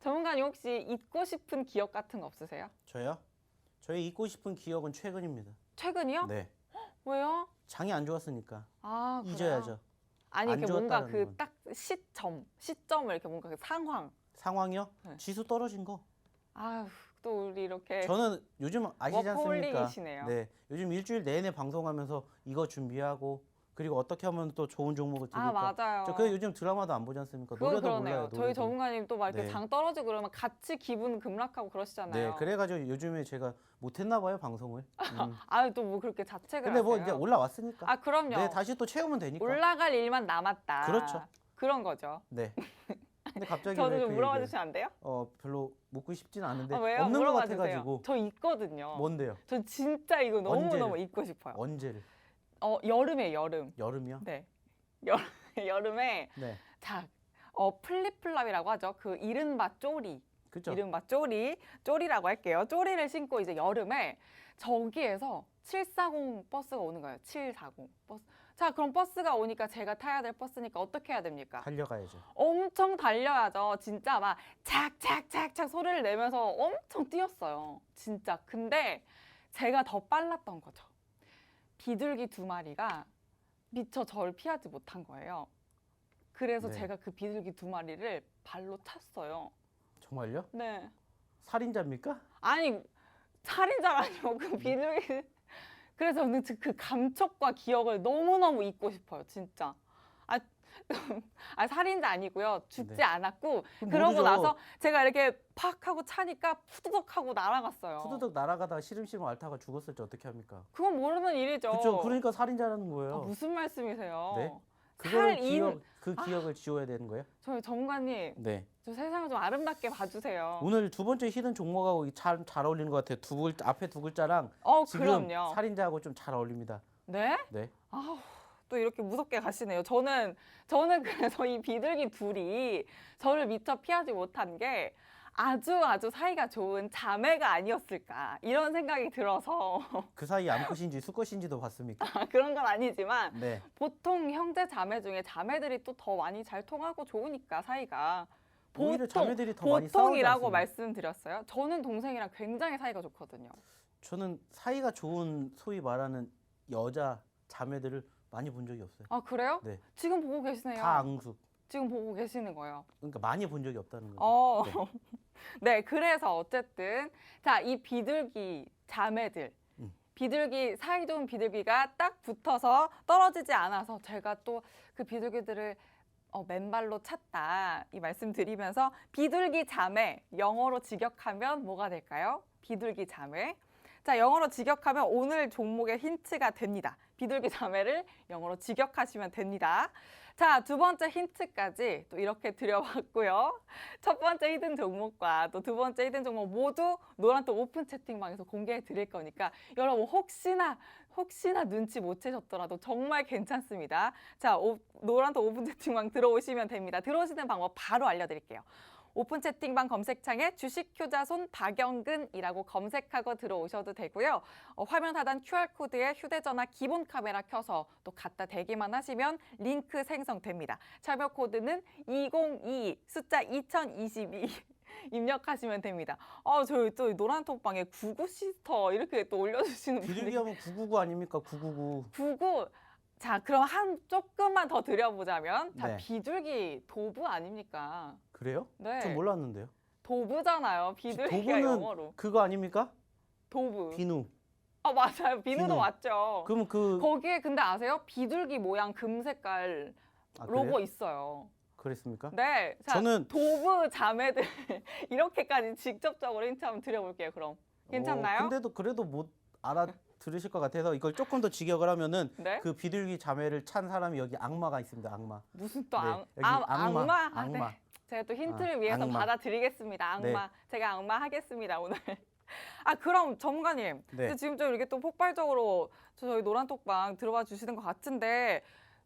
S1: 전문가님 혹시 잊고 싶은 기억 같은 거 없으세요?
S2: 저요? 저희 잊고 싶은 기억은 최근입니다.
S1: 최근이요?
S2: 네.
S1: 왜요?
S2: 장이 안 좋았으니까
S1: 아, 그래요?
S2: 잊어야죠.
S1: 아니,
S2: 안
S1: 이렇게 뭔가
S2: 좋았다는
S1: 그
S2: 건.
S1: 딱 시점을 이렇게 뭔가 그 상황.
S2: 상황이요?
S1: 네.
S2: 지수 떨어진 거.
S1: 아휴, 또 우리 이렇게
S2: 저는 요즘 아시지 않습니까?
S1: 워커홀릭이시네요.
S2: 네, 요즘 일주일 내내 방송하면서 이거 준비하고 그리고 어떻게 하면 또 좋은 종목을
S1: 아,
S2: 드릴까.
S1: 맞아요.
S2: 저 그래 요즘 드라마도 안 보지 않습니까?
S1: 그건
S2: 노래도
S1: 그러네요.
S2: 몰라요.
S1: 저희
S2: 노래도.
S1: 전문가님 또 막 이렇게
S2: 네.
S1: 장 떨어지고 그러면 같이 기분 급락하고 그러시잖아요.
S2: 네, 그래가지고 요즘에 제가 못했나 봐요 방송을.
S1: 아유, 또 뭐 그렇게 자책을
S2: 근데 뭐
S1: 하세요?
S2: 이제 올라왔으니까.
S1: 아, 그럼요.
S2: 네, 다시 또 채우면 되니까.
S1: 올라갈 일만 남았다.
S2: 그렇죠.
S1: 그런 거죠.
S2: 네. 근데 갑자기
S1: 저도
S2: 왜
S1: 좀
S2: 그
S1: 물어봐
S2: 얘기를-
S1: 주시면 안 돼요?
S2: 별로 묻고 싶진 않은데
S1: 아, 왜요?
S2: 없는 것
S1: 물어봐
S2: 같아가지고.
S1: 주세요. 저 있거든요.
S2: 뭔데요?
S1: 저 진짜 이거 너무너무
S2: 언제를?
S1: 잊고 싶어요.
S2: 언제를?
S1: 여름에 여름.
S2: 여름이요?
S1: 네. 여름에
S2: 네.
S1: 자, 플립플랍이라고 하죠. 그 이른바 쪼리.
S2: 그죠?
S1: 이른바 쪼리라고 할게요. 쪼리를 신고 이제 여름에 저기에서 740 버스가 오는 거예요. 740 버스. 자, 그럼 버스가 오니까 제가 타야 될 버스니까 어떻게 해야 됩니까?
S2: 달려가야죠.
S1: 엄청 달려야죠. 진짜 막 착착착착 소리를 내면서 엄청 뛰었어요. 진짜. 근데 제가 더 빨랐던 거죠. 비둘기 2마리가 미처 저를 피하지 못한 거예요. 그래서
S2: 네.
S1: 제가 그 비둘기 2마리를 발로 찼어요.
S2: 정말요?
S1: 네.
S2: 살인자입니까?
S1: 아니, 살인자가 아니고 그 비둘기. 그래서 저는 그 감촉과 기억을 너무너무 잊고 싶어요. 진짜. 살인자 아니고요. 죽지
S2: 네.
S1: 않았고
S2: 그럼
S1: 그러고
S2: 모르죠.
S1: 나서 제가 이렇게 팍 하고 차니까 푸드덕 하고 날아갔어요.
S2: 푸드덕 날아가다가 시름시름 앓다가 죽었을 때 어떻게 합니까?
S1: 그건 모르는 일이죠.
S2: 그렇죠. 그러니까 살인자라는 거예요.
S1: 무슨 말씀이세요?
S2: 네? 그걸
S1: 살인.
S2: 기억을 지워야 되는 거예요?
S1: 저희 전문가님,
S2: 네.
S1: 저 세상을 좀 아름답게 봐주세요.
S2: 오늘 두 번째 히든 종목하고 잘 어울리는 것 같아요. 앞에 두 글자랑 지금
S1: 그럼요.
S2: 살인자하고 좀 잘 어울립니다.
S1: 네?
S2: 네.
S1: 아우, 또 이렇게 무섭게 가시네요. 저는 그래서 이 비둘기 둘이 저를 미처 피하지 못한 게 아주 사이가 좋은 자매가 아니었을까 이런 생각이 들어서
S2: 그 사이 암컷인지 수컷인지도 봤습니까?
S1: 그런 건 아니지만
S2: 네.
S1: 보통 형제 자매 중에 자매들이 또 더 많이 잘 통하고 좋으니까 사이가
S2: 오히려 자매들이 더 많이 싸우지
S1: 보통이라고
S2: 않습니까?
S1: 말씀드렸어요. 저는 동생이랑 굉장히 사이가 좋거든요.
S2: 저는 사이가 좋은 소위 말하는 여자 자매들을 많이 본 적이 없어요.
S1: 아, 그래요?
S2: 네.
S1: 지금 보고 계시네요.
S2: 다 앙숙.
S1: 지금 보고 계시는 거예요.
S2: 그러니까 많이 본 적이 없다는 거죠.
S1: 네, 그래서 어쨌든 자, 이 비둘기 자매들, 비둘기 사이 좋은 비둘기가 딱 붙어서 떨어지지 않아서 제가 또 그 비둘기들을 맨발로 찼다 이 말씀 드리면서 비둘기 자매 영어로 직역하면 뭐가 될까요? 비둘기 자매. 자, 영어로 직역하면 오늘 종목의 힌트가 됩니다. 비둘기 자매를 영어로 직역하시면 됩니다. 자, 두 번째 힌트까지 또 이렇게 드려봤고요. 첫 번째 히든 종목과 또 두 번째 히든 종목 모두 노란톡 오픈 채팅방에서 공개해 드릴 거니까 여러분 혹시나 눈치 못 채셨더라도 정말 괜찮습니다. 자, 노란톡 오픈 채팅방 들어오시면 됩니다. 들어오시는 방법 바로 알려드릴게요. 오픈 채팅방 검색창에 주식 효자손 박영근이라고 검색하고 들어오셔도 되고요. 화면 하단 QR코드에 휴대전화 기본 카메라 켜서 또 갖다 대기만 하시면 링크 생성됩니다. 참여 코드는 2022 숫자 2022 입력하시면 됩니다. 저희 또 노란톡방에 99 시스터 이렇게 또 올려주시는 분들이
S2: 비둘기 하면 999 아닙니까? 999.
S1: 99. 자, 그럼 조금만 더 드려보자면 자,
S2: 네.
S1: 비둘기 도부 아닙니까?
S2: 그래요?
S1: 네.
S2: 전 몰랐는데요.
S1: 도부잖아요. 비둘기가
S2: 도부는
S1: 영어로.
S2: 그거 아닙니까?
S1: 도부.
S2: 비누.
S1: 맞아요. 비누도
S2: 비누.
S1: 맞죠.
S2: 그러면
S1: 거기에 근데 아세요? 비둘기 모양 금 색깔 로고
S2: 그래요?
S1: 있어요.
S2: 그랬습니까?
S1: 네. 자,
S2: 저는
S1: 도부 자매들 이렇게까지 직접적으로 힌트 한번 드려볼게요. 그럼. 괜찮나요?
S2: 근데도 그래도 못 알아들으실 것 같아서 이걸 조금 더 직역을 하면은
S1: 네?
S2: 그 비둘기 자매를 찬 사람이 여기 악마가 있습니다. 악마.
S1: 무슨 또
S2: 네,
S1: 악,
S2: 여기 악마,
S1: 악마?
S2: 악마.
S1: 네. 제가 또 힌트를 위해서
S2: 악마.
S1: 받아드리겠습니다. 악마.
S2: 네.
S1: 제가 악마 하겠습니다, 오늘. 그럼 전문가님.
S2: 네.
S1: 근데 지금 좀 이렇게 또 폭발적으로 저희 노란톡방 들어와 주시는 것 같은데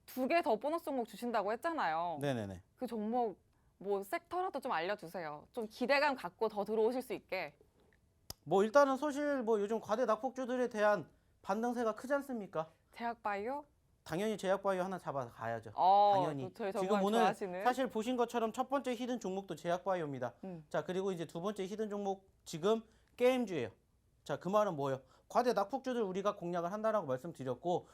S1: 2개 더 보너스 종목 주신다고 했잖아요.
S2: 네네네.
S1: 그 종목 뭐 섹터라도 좀 알려주세요. 좀 기대감 갖고 더 들어오실 수 있게.
S2: 뭐 일단은 사실 뭐 요즘 과대 낙폭주들에 대한 반등세가 크지 않습니까?
S1: 제약바이오?
S2: 당연히 제약바이오 하나 잡아 가야죠. 당연히.
S1: 또 저희
S2: 지금
S1: 전문가
S2: 오늘
S1: 좋아하시는.
S2: 사실 보신 것처럼 첫 번째 히든 종목도 제약바이오입니다. 자, 그리고 이제 두 번째 히든 종목 지금 게임주예요. 자, 그 말은 뭐예요? 과대 낙폭주들 우리가 공략을 한다라고 말씀드렸고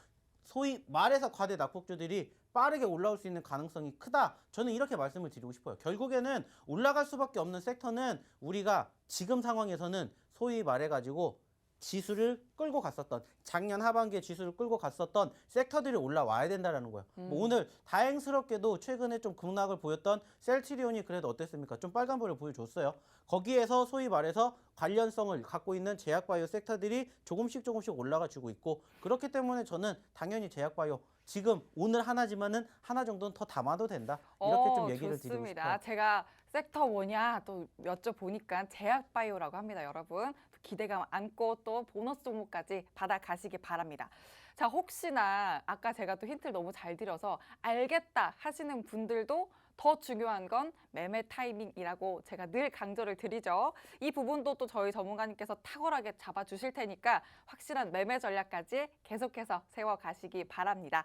S2: 소위 말해서 과대 낙폭주들이 빠르게 올라올 수 있는 가능성이 크다. 저는 이렇게 말씀을 드리고 싶어요. 결국에는 올라갈 수밖에 없는 섹터는 우리가 지금 상황에서는 소위 말해가지고 지수를 끌고 갔었던 작년 하반기에 지수를 끌고 갔었던 섹터들이 올라와야 된다라는 거예요. 뭐 오늘 다행스럽게도 최근에 좀 급락을 보였던 셀트리온이 그래도 어땠습니까? 좀 빨간불을 보여줬어요. 거기에서 소위 말해서 관련성을 갖고 있는 제약바이오 섹터들이 조금씩 올라가 주고 있고 그렇기 때문에 저는 당연히 제약바이오 지금 오늘 하나지만은 하나 정도는 더 담아도 된다. 이렇게 좀 얘기를 드리고
S1: 좋습니다.
S2: 싶어요.
S1: 제가 섹터 뭐냐 또 여쭤보니까 제약바이오라고 합니다, 여러분. 기대감 안고 또 보너스 종목까지 받아가시기 바랍니다. 자, 혹시나 아까 제가 또 힌트를 너무 잘 드려서 알겠다 하시는 분들도 더 중요한 건 매매 타이밍이라고 제가 늘 강조를 드리죠. 이 부분도 또 저희 전문가님께서 탁월하게 잡아주실 테니까 확실한 매매 전략까지 계속해서 세워가시기 바랍니다.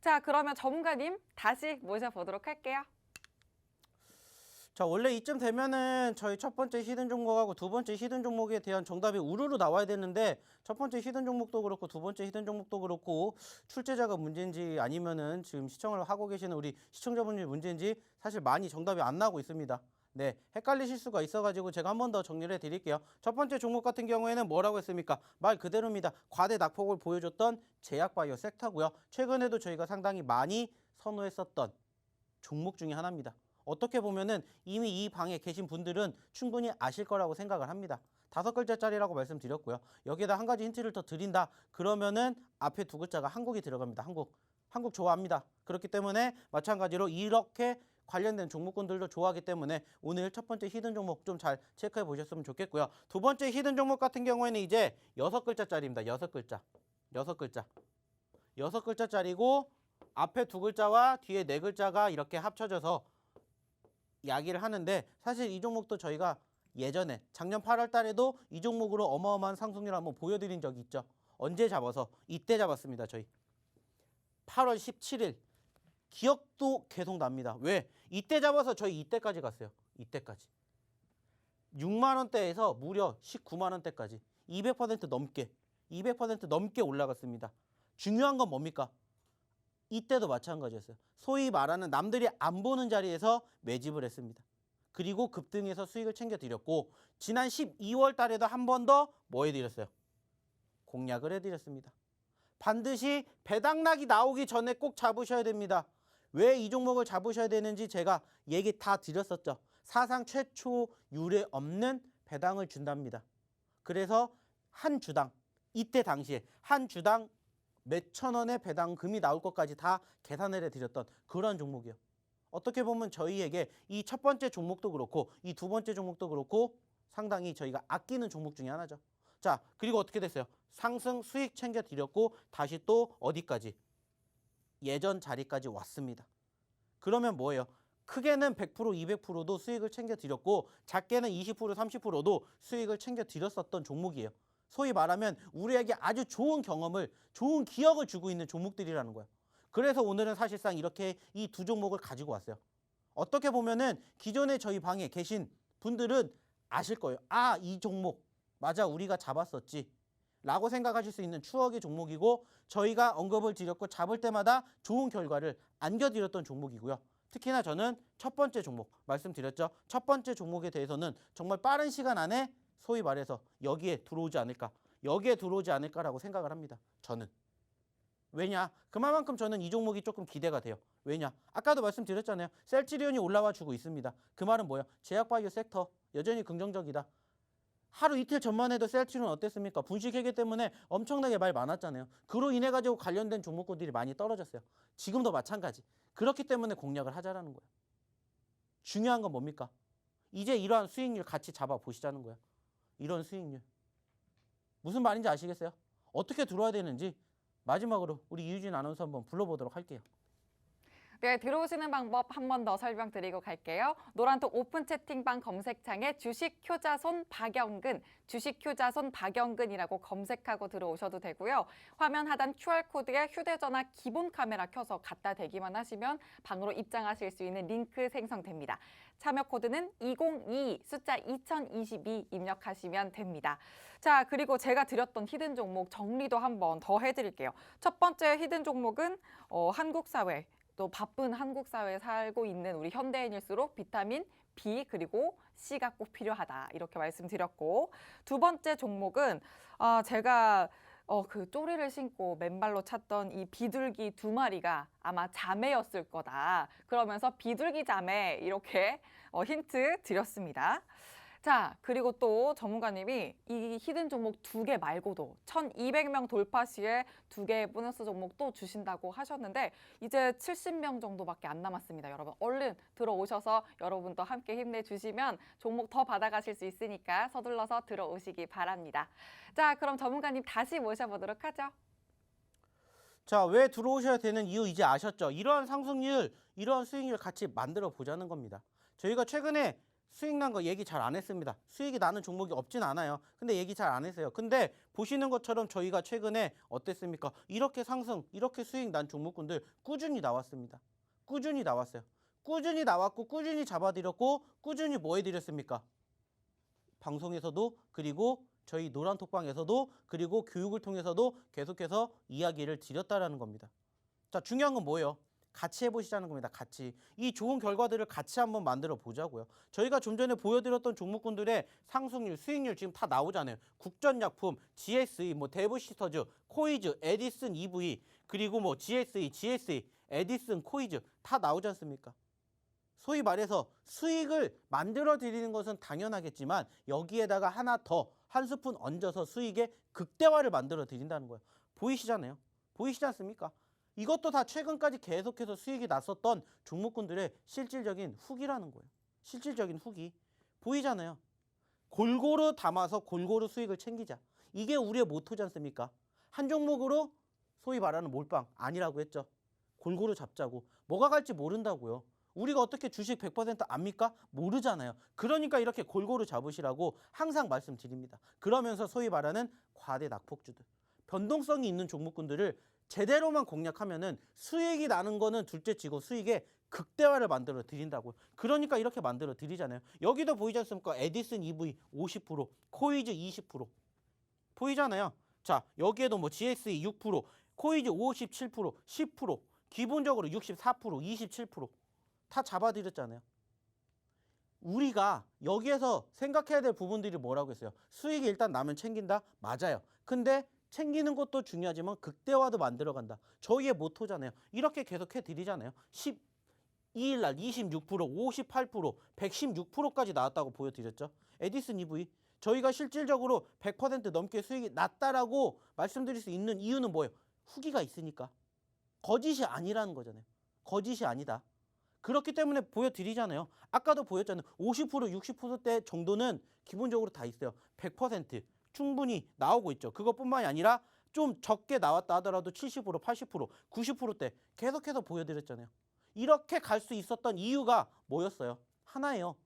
S1: 자, 그러면 전문가님 다시 모셔보도록 할게요.
S2: 자, 원래 이쯤 되면은 저희 첫 번째 히든 종목하고 두 번째 히든 종목에 대한 정답이 우르르 나와야 되는데 첫 번째 히든 종목도 그렇고 두 번째 히든 종목도 그렇고 출제자가 문제인지 아니면은 지금 시청을 하고 계시는 우리 시청자분들이 문제인지 사실 많이 정답이 안 나오고 있습니다. 네, 헷갈리실 수가 있어가지고 제가 한 번 더 정리를 해드릴게요. 첫 번째 종목 같은 경우에는 뭐라고 했습니까? 말 그대로입니다. 과대 낙폭을 보여줬던 제약바이오 섹터고요. 최근에도 저희가 상당히 많이 선호했었던 종목 중에 하나입니다. 어떻게 보면은 이미 이 방에 계신 분들은 충분히 아실 거라고 생각을 합니다. 5글자짜리라고 말씀드렸고요. 여기에다 한 가지 힌트를 더 드린다. 그러면은 앞에 두 글자가 한국이 들어갑니다. 한국 좋아합니다. 그렇기 때문에 마찬가지로 이렇게 관련된 종목군들도 좋아하기 때문에 오늘 첫 번째 히든 종목 좀 잘 체크해 보셨으면 좋겠고요. 두 번째 히든 종목 같은 경우에는 이제 6글자짜리입니다. 6글자. 6글자짜리고 앞에 두 글자와 뒤에 네 글자가 이렇게 합쳐져서 이야기를 하는데 사실 이 종목도 저희가 예전에 작년 8월 달에도 이 종목으로 어마어마한 상승률을 한번 보여드린 적이 있죠. 언제 잡아서? 이때 잡았습니다. 저희 8월 17일. 기억도 계속 납니다. 왜? 이때 잡아서 저희 이때까지 갔어요. 이때까지. 6만 원대에서 무려 19만 원대까지 200% 넘게 올라갔습니다. 중요한 건 뭡니까? 이때도 마찬가지였어요. 소위 말하는 남들이 안 보는 자리에서 매집을 했습니다. 그리고 급등해서 수익을 챙겨드렸고 지난 12월 달에도 한 번 더 뭐 해드렸어요? 공략을 해드렸습니다. 반드시 배당락이 나오기 전에 꼭 잡으셔야 됩니다. 왜 이 종목을 잡으셔야 되는지 제가 얘기 다 드렸었죠. 사상 최초 유례 없는 배당을 준답니다. 그래서 한 주당 이때 당시에 한 주당 몇천 원의 배당금이 나올 것까지 다 계산을 해드렸던 그런 종목이요. 어떻게 보면 저희에게 이 첫 번째 종목도 그렇고 이 두 번째 종목도 그렇고 상당히 저희가 아끼는 종목 중에 하나죠. 자, 그리고 어떻게 됐어요? 상승 수익 챙겨드렸고 다시 또 어디까지? 예전 자리까지 왔습니다. 그러면 뭐예요? 크게는 100%, 200%도 수익을 챙겨드렸고 작게는 20%, 30%도 수익을 챙겨드렸었던 종목이에요. 소위 말하면 우리에게 아주 좋은 경험을, 좋은 기억을 주고 있는 종목들이라는 거예요. 그래서 오늘은 사실상 이렇게 이 두 종목을 가지고 왔어요. 어떻게 보면은 기존에 저희 방에 계신 분들은 아실 거예요. 아, 이 종목 맞아, 우리가 잡았었지 라고 생각하실 수 있는 추억의 종목이고, 저희가 언급을 드렸고 잡을 때마다 좋은 결과를 안겨드렸던 종목이고요. 특히나 저는 첫 번째 종목 말씀드렸죠. 첫 번째 종목에 대해서는 정말 빠른 시간 안에 소위 말해서 여기에 들어오지 않을까라고 생각을 합니다. 저는. 왜냐? 그만큼 저는 이 종목이 조금 기대가 돼요. 왜냐? 아까도 말씀드렸잖아요. 셀트리온이 올라와 주고 있습니다. 그 말은 뭐예요? 제약바이오 섹터 여전히 긍정적이다. 하루 이틀 전만 해도 셀트리온 어땠습니까? 분식회계 때문에 엄청나게 말 많았잖아요. 그로 인해 가지고 관련된 종목군들이 많이 떨어졌어요. 지금도 마찬가지. 그렇기 때문에 공략을 하자라는 거예요. 중요한 건 뭡니까? 이제 이러한 수익률 같이 잡아보시자는 거예요. 이런 수익률. 무슨 말인지 아시겠어요? 어떻게 들어와야 되는지 마지막으로 우리 이유진 아나운서 한번 불러보도록 할게요.
S1: 네, 들어오시는 방법 한 번 더 설명드리고 갈게요. 노란톡 오픈 채팅방 검색창에 주식 효자손 박영근, 주식 효자손 박영근이라고 검색하고 들어오셔도 되고요. 화면 하단 QR코드에 휴대전화 기본 카메라 켜서 갖다 대기만 하시면 방으로 입장하실 수 있는 링크 생성됩니다. 참여 코드는 2022 숫자 2022 입력하시면 됩니다. 자, 그리고 제가 드렸던 히든 종목 정리도 한 번 더 해드릴게요. 첫 번째 히든 종목은 한국 사회, 또 바쁜 한국 사회에 살고 있는 우리 현대인일수록 비타민 B 그리고 C가 꼭 필요하다 이렇게 말씀드렸고, 두 번째 종목은 제가 그 쪼리를 신고 맨발로 찾던 이 비둘기 두 마리가 아마 자매였을 거다. 그러면서 비둘기 자매 이렇게 힌트 드렸습니다. 자, 그리고 또 전문가님이 이 히든 종목 두 개 말고도 1,200명 돌파 시에 두 개의 보너스 종목 또 주신다고 하셨는데 이제 70명 정도밖에 안 남았습니다. 여러분 얼른 들어오셔서 여러분도 함께 힘내주시면 종목 더 받아가실 수 있으니까 서둘러서 들어오시기 바랍니다. 자, 그럼 전문가님 다시 모셔보도록 하죠.
S2: 자, 왜 들어오셔야 되는 이유 이제 아셨죠? 이러한 상승률, 이러한 수익률 같이 만들어 보자는 겁니다. 저희가 최근에 수익 난 거 얘기 잘 안 했습니다. 수익이 나는 종목이 없진 않아요. 근데 얘기 잘 안 했어요. 근데 보시는 것처럼 저희가 최근에 어땠습니까? 이렇게 상승, 이렇게 수익 난 종목군들 꾸준히 나왔습니다. 꾸준히 나왔어요. 꾸준히 나왔고 꾸준히 잡아드렸고 꾸준히 뭐 해드렸습니까? 방송에서도, 그리고 저희 노란톡방에서도, 그리고 교육을 통해서도 계속해서 이야기를 드렸다라는 겁니다. 자, 중요한 건 뭐예요? 같이 해보시자는 겁니다. 같이. 이 좋은 결과들을 같이 한번 만들어 보자고요. 저희가 좀 전에 보여드렸던 종목군들의 상승률, 수익률 지금 다 나오잖아요. 국전약품, GSE, 데브시스터즈, 코이즈, 에디슨 EV, 그리고 GSE, 에디슨, 코이즈 다 나오지 않습니까? 소위 말해서 수익을 만들어 드리는 것은 당연하겠지만 여기에다가 하나 더, 한 스푼 얹어서 수익의 극대화를 만들어 드린다는 거예요. 보이시잖아요. 보이시지 않습니까? 이것도 다 최근까지 계속해서 수익이 났었던 종목군들의 실질적인 후기라는 거예요. 실질적인 후기. 보이잖아요. 골고루 담아서 골고루 수익을 챙기자. 이게 우리의 모토지 않습니까? 한 종목으로 소위 말하는 몰빵 아니라고 했죠. 골고루 잡자고. 뭐가 갈지 모른다고요. 우리가 어떻게 주식 100% 압니까? 모르잖아요. 그러니까 이렇게 골고루 잡으시라고 항상 말씀드립니다. 그러면서 소위 말하는 과대 낙폭주들, 변동성이 있는 종목군들을 제대로만 공략하면은 수익이 나는 거는 둘째치고 수익의 극대화를 만들어 드린다고요. 그러니까 이렇게 만들어 드리잖아요. 여기도 보이지 않습니까? 에디슨 EV 50%, 코이즈 20%. 보이잖아요. 자, 여기에도 GSE 6%, 코이즈 57%, 10%, 기본적으로 64%, 27%. 다 잡아드렸잖아요. 우리가 여기에서 생각해야 될 부분들이 뭐라고 했어요? 수익이 일단 나면 챙긴다? 맞아요. 근데 챙기는 것도 중요하지만 극대화도 만들어간다. 저희의 모토잖아요. 이렇게 계속 해드리잖아요. 12일 날 26%, 58%, 116%까지 나왔다고 보여드렸죠. 에디슨 EV. 저희가 실질적으로 100% 넘게 수익이 났다라고 말씀드릴 수 있는 이유는 뭐예요? 후기가 있으니까. 거짓이 아니라는 거잖아요. 거짓이 아니다. 그렇기 때문에 보여드리잖아요. 아까도 보였잖아요. 50%, 60%대 정도는 기본적으로 다 있어요. 100% 충분히 나오고 있죠. 그것뿐만이 아니라 좀 적게 나왔다 하더라도 70%, 80%, 90%대 계속해서 보여드렸잖아요. 이렇게 갈 수 있었던 이유가 뭐였어요? 하나예요.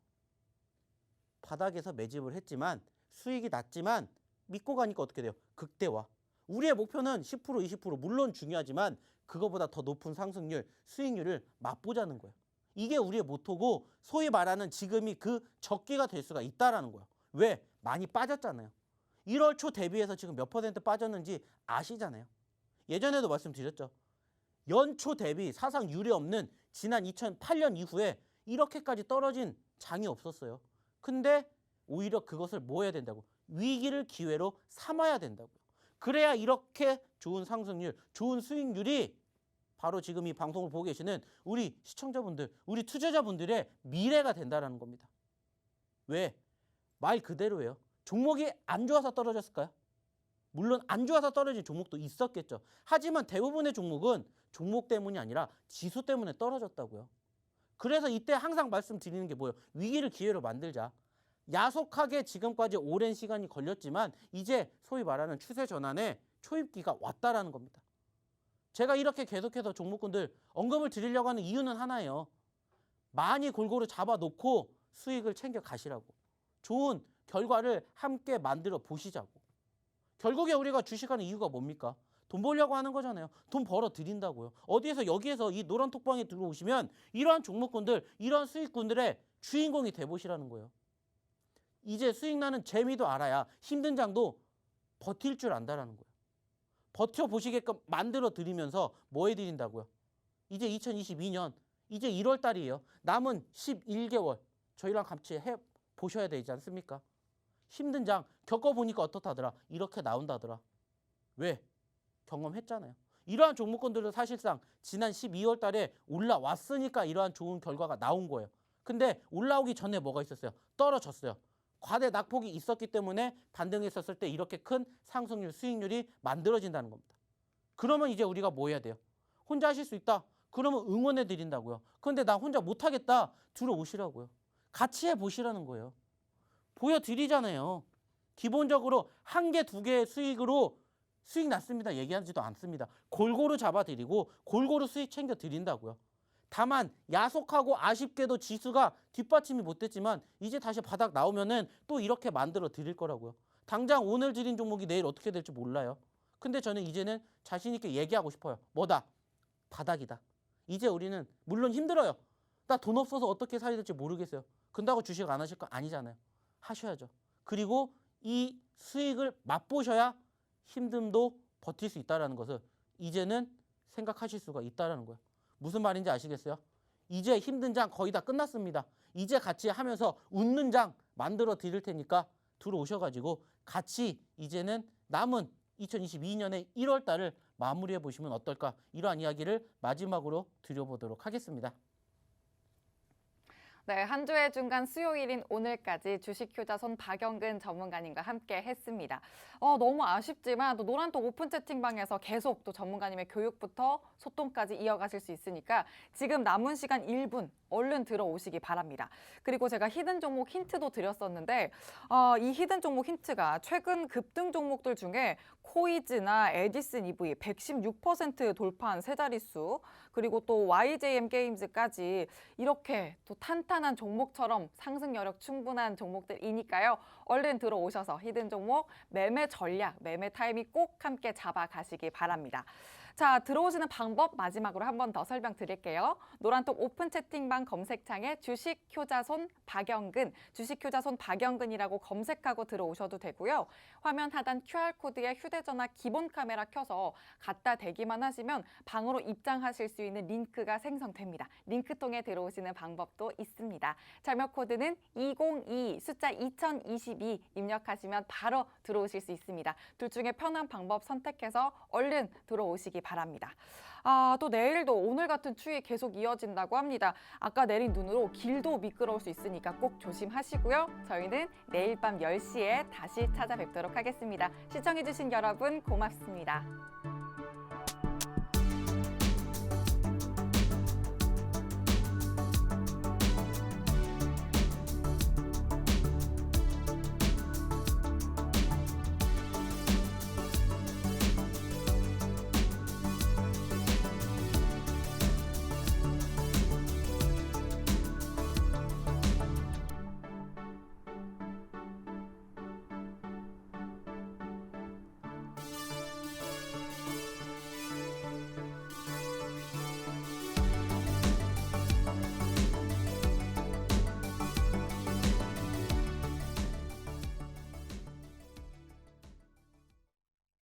S2: 바닥에서 매집을 했지만 수익이 낮지만 믿고 가니까 어떻게 돼요? 극대화. 우리의 목표는 10%, 20% 물론 중요하지만 그거보다 더 높은 상승률, 수익률을 맛보자는 거예요. 이게 우리의 모토고 소위 말하는 지금이 그 적기가 될 수가 있다라는 거예요. 왜? 많이 빠졌잖아요. 1월 초 대비해서 지금 몇 퍼센트 빠졌는지 아시잖아요. 예전에도 말씀드렸죠. 연초 대비 사상 유례 없는 지난 2008년 이후에 이렇게까지 떨어진 장이 없었어요. 근데 오히려 그것을 뭐 해야 된다고? 위기를 기회로 삼아야 된다고요. 그래야 이렇게 좋은 상승률, 좋은 수익률이 바로 지금 이 방송을 보고 계시는 우리 시청자분들, 우리 투자자분들의 미래가 된다는 겁니다. 왜? 말 그대로예요. 종목이 안 좋아서 떨어졌을까요? 물론 안 좋아서 떨어진 종목도 있었겠죠. 하지만 대부분의 종목은 종목 때문이 아니라 지수 때문에 떨어졌다고요. 그래서 이때 항상 말씀드리는 게 뭐예요? 위기를 기회로 만들자. 야속하게 지금까지 오랜 시간이 걸렸지만 이제 소위 말하는 추세 전환의 초입기가 왔다라는 겁니다. 제가 이렇게 계속해서 종목군들 언급을 드리려고 하는 이유는 하나예요. 많이 골고루 잡아놓고 수익을 챙겨 가시라고. 좋은 결과를 함께 만들어 보시자고. 결국에 우리가 주식하는 이유가 뭡니까? 돈 벌려고 하는 거잖아요. 돈 벌어 드린다고요. 어디에서 여기에서 이 노란 톡방에 들어오시면 이러한 종목군들, 이러한 수익군들의 주인공이 돼보시라는 거예요. 이제 수익 나는 재미도 알아야 힘든 장도 버틸 줄 안다라는 거예요. 버텨보시게끔 만들어 드리면서 뭐 해드린다고요? 이제 2022년, 이제 1월 달이에요. 남은 11개월 저희랑 같이 해보셔야 되지 않습니까? 힘든 장 겪어보니까 어떻다더라? 이렇게 나온다더라. 왜? 경험했잖아요. 이러한 종목군들도 사실상 지난 12월 달에 올라왔으니까 이러한 좋은 결과가 나온 거예요. 근데 올라오기 전에 뭐가 있었어요? 떨어졌어요. 과대 낙폭이 있었기 때문에 반등했었을 때 이렇게 큰 상승률, 수익률이 만들어진다는 겁니다. 그러면 이제 우리가 뭐 해야 돼요? 혼자 하실 수 있다? 그러면 응원해 드린다고요. 그런데 나 혼자 못하겠다? 들어오시라고요. 같이 해보시라는 거예요. 보여드리잖아요. 기본적으로 한 개, 두 개의 수익으로 수익 났습니다. 얘기하지도 않습니다. 골고루 잡아드리고 골고루 수익 챙겨드린다고요. 다만 야속하고 아쉽게도 지수가 뒷받침이 못됐지만 이제 다시 바닥 나오면은 또 이렇게 만들어 드릴 거라고요. 당장 오늘 드린 종목이 내일 어떻게 될지 몰라요. 근데 저는 이제는 자신 있게 얘기하고 싶어요. 뭐다? 바닥이다. 이제 우리는 물론 힘들어요. 나 돈 없어서 어떻게 사야 될지 모르겠어요. 근다고 주식 안 하실 거 아니잖아요. 하셔야죠. 그리고 이 수익을 맛보셔야 힘듦도 버틸 수 있다는 것을 이제는 생각하실 수가 있다는 거예요. 무슨 말인지 아시겠어요? 이제 힘든 장 거의 다 끝났습니다. 이제 같이 하면서 웃는 장 만들어 드릴 테니까 들어오셔가지고 같이 이제는 남은 2022년의 1월 달을 마무리해 보시면 어떨까? 이러한 이야기를 마지막으로 드려보도록 하겠습니다.
S1: 네, 한 주의 중간 수요일인 오늘까지 주식효자손 박영근 전문가님과 함께 했습니다. 너무 아쉽지만 또 노란톡 오픈 채팅방에서 계속 또 전문가님의 교육부터 소통까지 이어가실 수 있으니까 지금 남은 시간 1분 얼른 들어오시기 바랍니다. 그리고 제가 히든 종목 힌트도 드렸었는데 이 히든 종목 힌트가 최근 급등 종목들 중에 코이즈나 에디슨 EV 116% 돌파한 세 자릿수, 그리고 또 YJM 게임즈까지 이렇게 또 탄탄한 종목처럼 상승 여력 충분한 종목들이니까요. 얼른 들어오셔서 히든 종목 매매 전략, 매매 타이밍 꼭 함께 잡아가시기 바랍니다. 자, 들어오시는 방법 마지막으로 한 번 더 설명드릴게요. 노란톡 오픈 채팅방 검색창에 주식효자손 박영근, 주식효자손 박영근이라고 검색하고 들어오셔도 되고요. 화면 하단 QR코드에 휴대전화 기본 카메라 켜서 갖다 대기만 하시면 방으로 입장하실 수 있는 링크가 생성됩니다. 링크 통해 들어오시는 방법도 있습니다. 참여 코드는 202 숫자 2022 입력하시면 바로 들어오실 수 있습니다. 둘 중에 편한 방법 선택해서 얼른 들어오시기 바랍니다. 또 내일도 오늘 같은 추위 계속 이어진다고 합니다. 아까 내린 눈으로 길도 미끄러울 수 있으니까 꼭 조심하시고요. 저희는 내일 밤 10시에 다시 찾아뵙도록 하겠습니다. 시청해주신 여러분 고맙습니다.